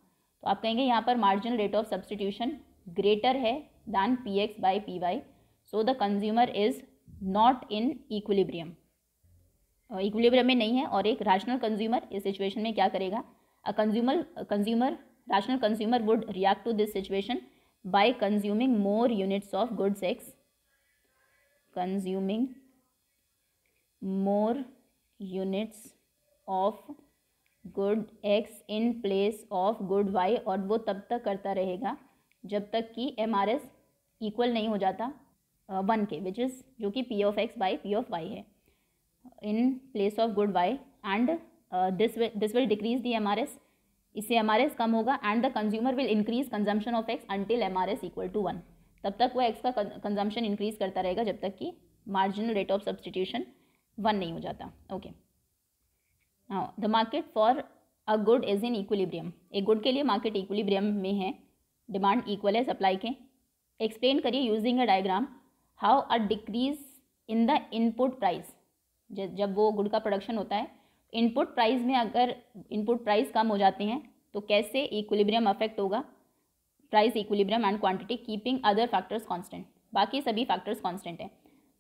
तो आप कहेंगे यहाँ पर marginal rate of substitution greater है than PX by PY, so the consumer is not in equilibrium, equilibrium में नहीं है। और एक रैशनल कंज्यूमर इस सिचुएशन में क्या करेगा, a consumer rational consumer would react to this situation by consuming more units of goods X, consuming more units of good X in place of good Y, और वो तब तक करता रहेगा जब तक कि MRS इक्वल नहीं हो जाता 1 के, विच इज़ जो कि P of X by P of Y है, in place of good Y, and this will decrease the MRS, इससे MRS कम होगा, and the consumer will increase consumption of X until MRS equal to 1, तब तक वो x का consumption increase करता रहेगा जब तक कि मार्जिनल रेट ऑफ सब्सटीट्यूशन 1 नहीं हो जाता। ओके, हाँ, the market for a good is in equilibrium. एक गुड के लिए मार्केट इक्विलिब्रियम में है, डिमांड इक्वल है सप्लाई के। एक्सप्लेन करिए using a diagram how a decrease in the input price, जब वो गुड का प्रोडक्शन होता है, इनपुट प्राइस में अगर इनपुट प्राइस कम हो जाते हैं तो कैसे इक्विलिब्रियम अफेक्ट होगा, price equilibrium and quantity keeping other factors constant, बाकी सभी फैक्टर्स कांस्टेंट हैं।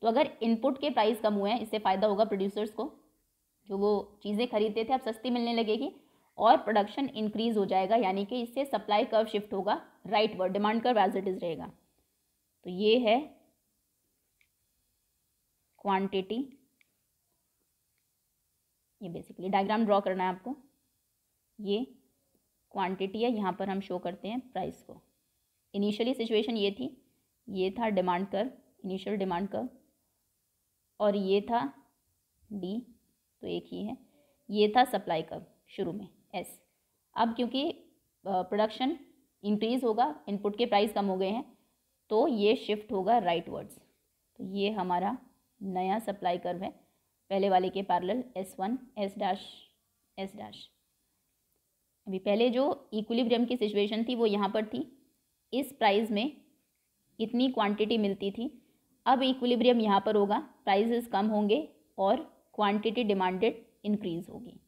तो अगर इनपुट के प्राइस कम हुए हैं, इससे फ़ायदा होगा प्रोड्यूसर्स को, जो वो चीज़ें खरीदते थे अब सस्ती मिलने लगेगी, और प्रोडक्शन इंक्रीज हो जाएगा, यानी कि इससे सप्लाई कर्व शिफ्ट होगा rightward, demand curve as it is रहेगा। तो ये है क्वांटिटी, ये बेसिकली डायग्राम ड्रॉ करना है आपको, ये क्वांटिटी है, यहाँ पर हम शो करते हैं प्राइस को। इनिशियली सिचुएशन ये थी, ये था demand curve, initial demand curve, और ये था D, तो एक ही है, ये था सप्लाई कर्व शुरू में S। अब क्योंकि प्रोडक्शन इंक्रीज होगा, इनपुट के प्राइस कम हो गए हैं, तो ये शिफ्ट होगा राइट वर्ड्स। तो ये हमारा नया सप्लाई कर्व है, पहले वाले के parallel S1 S dash S dash. अभी पहले जो इक्विलिब्रियम की सिचुएशन थी वो यहाँ पर थी, इस प्राइस में इतनी क्वांटिटी मिलती थी, अब इक्विलिब्रियम यहाँ पर होगा, प्राइसेस कम होंगे और क्वांटिटी डिमांडेड इंक्रीज होगी।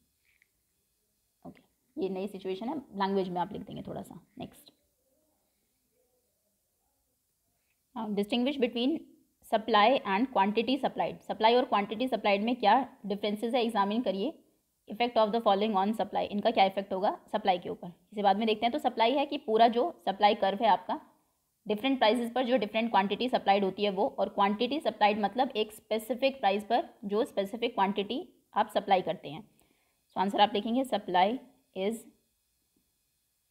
ओके, ये नई सिचुएशन है, लैंग्वेज में आप लिख देंगे थोड़ा सा। Next, distinguish between supply and quantity supplied. Supply और क्वांटिटी सप्लाइड में क्या डिफरेंसेस है, एग्जामिन करिए। Effect of the following on supply, इनका क्या इफेक्ट होगा सप्लाई के ऊपर, इसे बाद में देखते हैं। तो सप्लाई है कि पूरा जो सप्लाई कर्व है आपका, डिफरेंट प्राइसेस पर जो डिफरेंट क्वांटिटी सप्लाइड होती है वो, और क्वांटिटी सप्लाइड मतलब एक स्पेसिफिक प्राइस पर जो स्पेसिफिक क्वांटिटी आप सप्लाई करते हैं। सो आंसर आप लिखेंगे supply is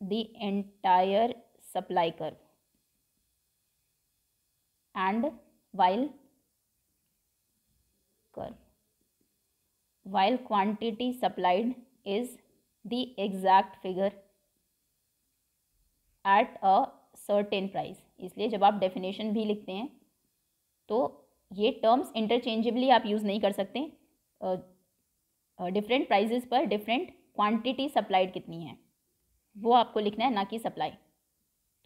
the entire supply curve and while quantity supplied is the exact figure at a certain price। इसलिए जब आप डेफिनेशन भी लिखते हैं तो ये टर्म्स इंटरचेंजेबली आप यूज़ नहीं कर सकते। डिफरेंट प्राइजेस पर डिफरेंट क्वांटिटी सप्लाइड कितनी है वो आपको लिखना है, ना कि सप्लाई।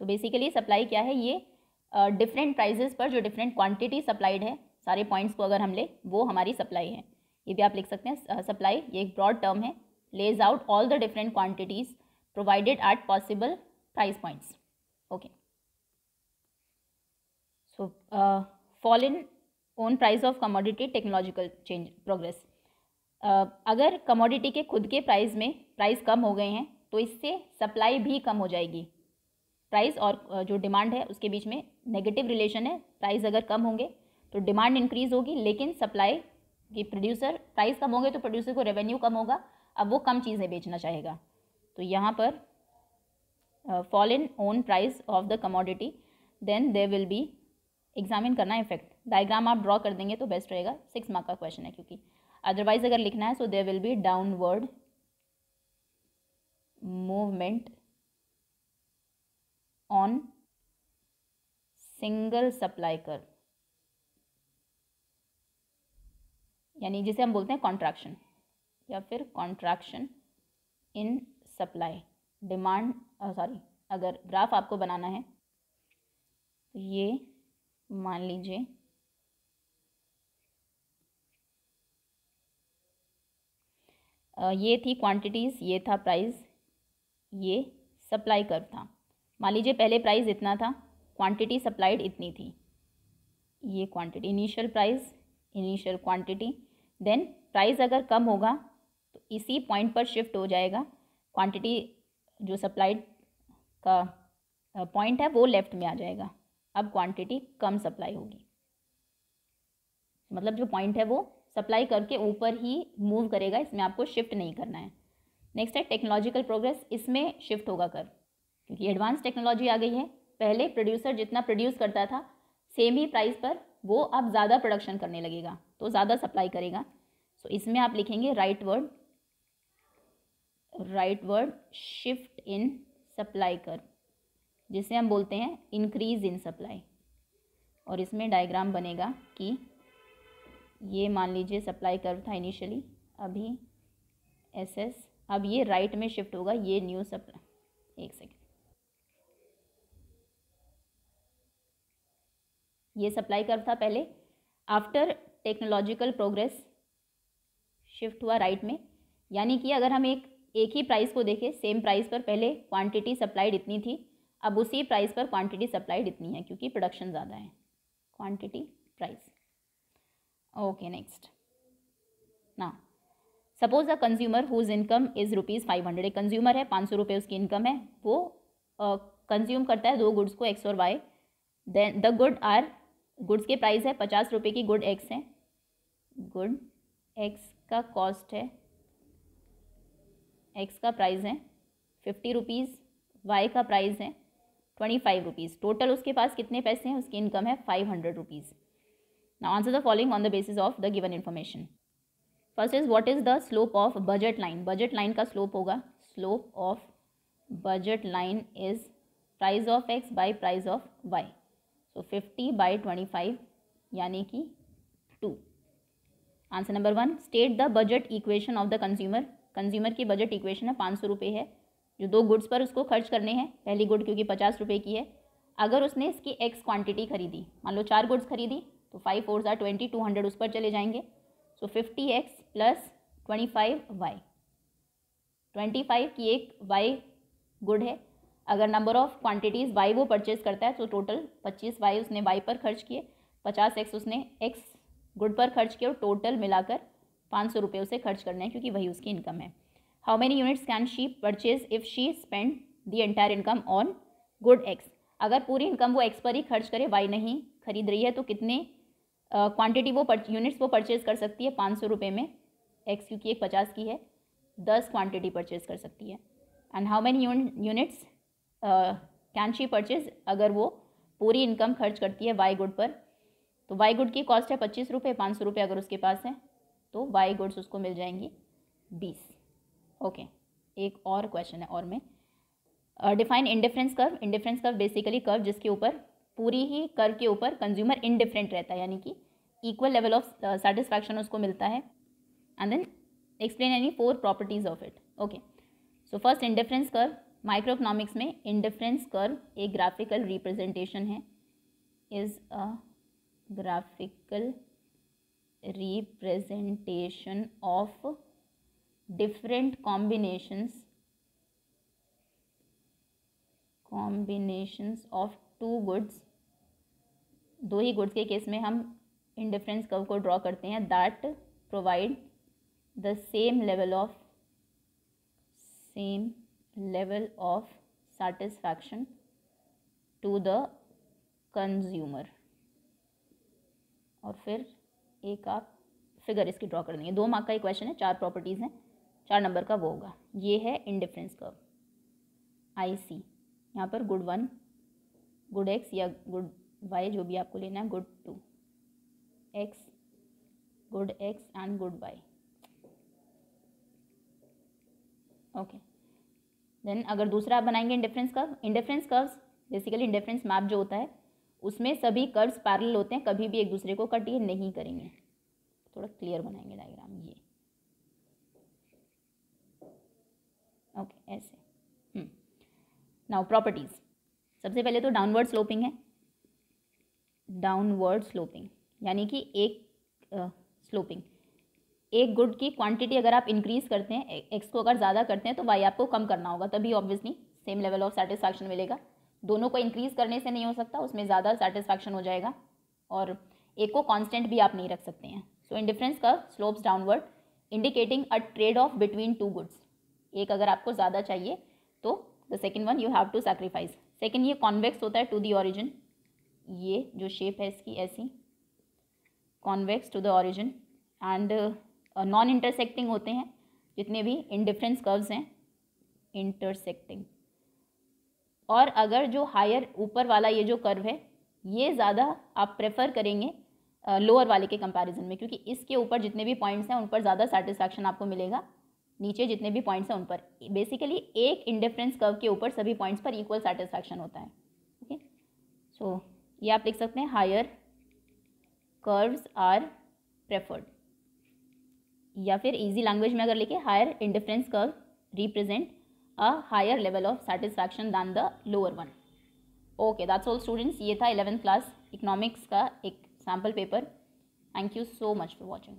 तो बेसिकली सप्लाई क्या है, ये डिफरेंट प्राइजेस पर जो डिफरेंट क्वांटिटी सप्लाइड है, सारे पॉइंट्स को अगर हम ले वो हमारी सप्लाई है। ये भी आप लिख सकते हैं सप्लाई, ये एक ब्रॉड टर्म है, lays out all the different quantities provided at possible price points. Okay, so fall in own price of commodity technological change progress. अगर कमोडिटी के खुद के प्राइस में प्राइस कम हो गए हैं तो इससे सप्लाई भी कम हो जाएगी। प्राइस और जो डिमांड है उसके बीच में नेगेटिव रिलेशन है, प्राइस अगर कम होंगे तो डिमांड इंक्रीज होगी लेकिन सप्लाई कि प्रोड्यूसर प्राइस कम होंगे तो प्रोड्यूसर को रेवेन्यू कम होगा, अब वो कम चीज़ें बेचना चाहेगा। तो यहाँ पर fall in own price of the commodity, then there will be, examine करना इफेक्ट, डायग्राम आप ड्रॉ कर देंगे तो बेस्ट रहेगा, 6 मार्क का क्वेश्चन है क्योंकि अदरवाइज अगर लिखना है so there will be downward movement on single supply curve, यानी जिसे हम बोलते हैं कॉन्ट्रैक्शन या फिर contraction in supply demand. Sorry, अगर ग्राफ आपको बनाना है तो ये मान लीजिए ये थी क्वांटिटीज़, ये था प्राइस, ये सप्लाई कर्व था। मान लीजिए पहले प्राइस इतना था, क्वांटिटी सप्लाइड इतनी थी, ये quantity, initial price, initial quantity, then price अगर कम होगा तो इसी पॉइंट पर शिफ्ट हो जाएगा, क्वांटिटी जो सप्लाइड का पॉइंट है वो लेफ्ट में आ जाएगा, अब क्वांटिटी कम सप्लाई होगी, मतलब जो पॉइंट है वो सप्लाई करके ऊपर ही मूव करेगा, इसमें आपको शिफ्ट नहीं करना है। नेक्स्ट है टेक्नोलॉजिकल प्रोग्रेस, इसमें शिफ्ट होगा कर्व क्योंकि एडवांस टेक्नोलॉजी आ गई है। पहले प्रोड्यूसर जितना प्रोड्यूस करता था सेम ही प्राइस पर, वो अब ज़्यादा प्रोडक्शन करने लगेगा तो ज़्यादा सप्लाई करेगा। सो इसमें आप लिखेंगे right word shift in supply curve, जिसे हम बोलते हैं इंक्रीज इन सप्लाई। और इसमें डायग्राम बनेगा कि ये मान लीजिए सप्लाई कर्व था इनिशियली, अभी एसएस, अब ये राइट में शिफ्ट होगा, ये न्यू सप्लाई, एक सेकेंड, ये सप्लाई कर्व था पहले, आफ्टर टेक्नोलॉजिकल प्रोग्रेस शिफ्ट हुआ राइट में। यानी कि अगर हम एक ही प्राइस को देखें, सेम प्राइस पर पहले क्वांटिटी सप्लाइड इतनी थी, अब उसी प्राइस पर क्वांटिटी सप्लाइड इतनी है क्योंकि प्रोडक्शन ज़्यादा है, क्वांटिटी प्राइस। ओके, नेक्स्ट ना, suppose a consumer whose income is ₹500, एक कंज्यूमर है, 500 रुपये उसकी इनकम है, वो कंज्यूम करता है 2 गुड्स को एक्स और वाई, देन द गुड्स के प्राइस है 50 रुपये की, गुड एक्स है, गुड एक्स का कॉस्ट है, एक्स का प्राइस है 50 रुपीज़, वाई का प्राइस है 25 रुपीज़, टोटल उसके पास कितने पैसे हैं, उसकी इनकम है 500 rupees. Now answer the following on the basis of the given information. First is what is the slope of budget line, budget line का स्लोप होगा, slope of budget line is price of X by price of Y, so 50/25 यानी कि 2। Answer number 1, state the budget equation of the consumer, consumer की budget equation है 500 रुपये है, जो 2 goods पर उसको खर्च करने हैं, पहली गुड क्योंकि 50 रुपये की है, अगर उसने इसकी एक्स क्वांटिटी खरीदी, मान लो 4 गुड्स खरीदी तो 5 4 20, 200 उस पर चले जाएंगे, सो 50x प्लस 25y, 25 की एक y गुड है, अगर नंबर ऑफ क्वांटिटीज़ y वो परचेज करता है तो टोटल 25y उसने y पर खर्च किए, 50x उसने x गुड पर खर्च किए, और टोटल मिलाकर 500 रुपये उसे खर्च करना है क्योंकि वही उसकी इनकम है। How many units can she purchase if she spend the entire income on good x, अगर पूरी इनकम वो एक्स पर ही खर्च करे, वाई नहीं खरीद रही है, तो कितने क्वांटिटी वो यूनिट्स वो परचेज कर सकती है 500 रुपये में, एक्स क्योंकि एक 50 की है, 10 क्वांटिटी परचेज कर सकती है। And how many units can she purchase, अगर वो पूरी इनकम खर्च करती है वाई गुड पर, तो वाई गुड की कॉस्ट है 25 रुपये, 500 रुपये अगर उसके पास है तो वाई गुड्स उसको मिल जाएंगी 20। ओके, एक और क्वेश्चन है और में, define indifference curve, indifference curve basically curve जिसके ऊपर पूरी ही कर्व के ऊपर कंज्यूमर इनडिफरेंट रहता है, यानी कि इक्वल लेवल ऑफ सेटिस्फैक्शन उसको मिलता है, and then explain any 4 properties of it. Okay, so first indifference curve, micro economics में इंडिफरेंस कर्व एक ग्राफिकल रिप्रेजेंटेशन है, is a graphical representation of different combinations of 2 goods, 2 ही goods के case में हम इंडिफरेंस कर्व को draw करते हैं, that provide the same level of satisfaction to the consumer. और फिर एक आप फिगर इसकी ड्रॉ कर देंगे। 2 मार्क का एक क्वेश्चन है, 4 प्रॉपर्टीज़ हैं, 4 नंबर का वो होगा। ये है इंडिफरेंस कर्व IC। यहाँ पर गुड 1, गुड x या गुड y, जो भी आपको लेना है, good 2 x, good x and good y। Okay, then अगर दूसरा आप बनाएंगे indifference curve, indifference curves basically indifference map जो होता है उसमें सभी कर्व्स पैरेलल होते हैं, कभी भी एक दूसरे को कट ये नहीं करेंगे। थोड़ा क्लियर बनाएंगे डायग्राम ये। ओके, ऐसे। नाउ प्रॉपर्टीज, सबसे पहले तो डाउनवर्ड स्लोपिंग है। डाउनवर्ड स्लोपिंग यानी कि एक स्लोपिंग, एक गुड की क्वांटिटी अगर आप इंक्रीज करते हैं, एक्स को अगर ज़्यादा करते हैं तो वाई आपको कम करना होगा, तभी obviously same level of satisfaction मिलेगा। दोनों को इंक्रीज करने से नहीं हो सकता, उसमें ज़्यादा सेटिस्फैक्शन हो जाएगा, और एक को कांस्टेंट भी आप नहीं रख सकते हैं। So indifference curve slopes downward indicating a trade off between two goods. एक अगर आपको ज़्यादा चाहिए तो the second one you have to sacrifice. Second, ये कॉन्वेक्स होता है टू द ऑरिजिन, ये जो शेप है इसकी ऐसी, convex to the origin, and non intersecting होते हैं जितने भी इंडिफरेंस कर्व्स हैं, इंटरसेक्टिंग। और अगर जो हायर ऊपर वाला ये जो कर्व है ये ज़्यादा आप प्रेफर करेंगे लोअर वाले के कंपैरिजन में, क्योंकि इसके ऊपर जितने भी पॉइंट्स हैं उन पर ज़्यादा सेटिस्फैक्शन आपको मिलेगा, नीचे जितने भी पॉइंट्स हैं उन पर। बेसिकली एक इंडिफरेंस कर्व के ऊपर सभी पॉइंट्स पर इक्वल सेटिस्फैक्शन होता है। ओके, सो ये आप लिख सकते हैं, हायर कर्व्स आर प्रेफर्ड, या फिर इजी लैंग्वेज में अगर लिखे, higher indifference curve represent a higher level of satisfaction than the lower one. Okay, that's all students, ये था 11th क्लास इकोनॉमिक्स का एक sample paper. Thank you so much for watching.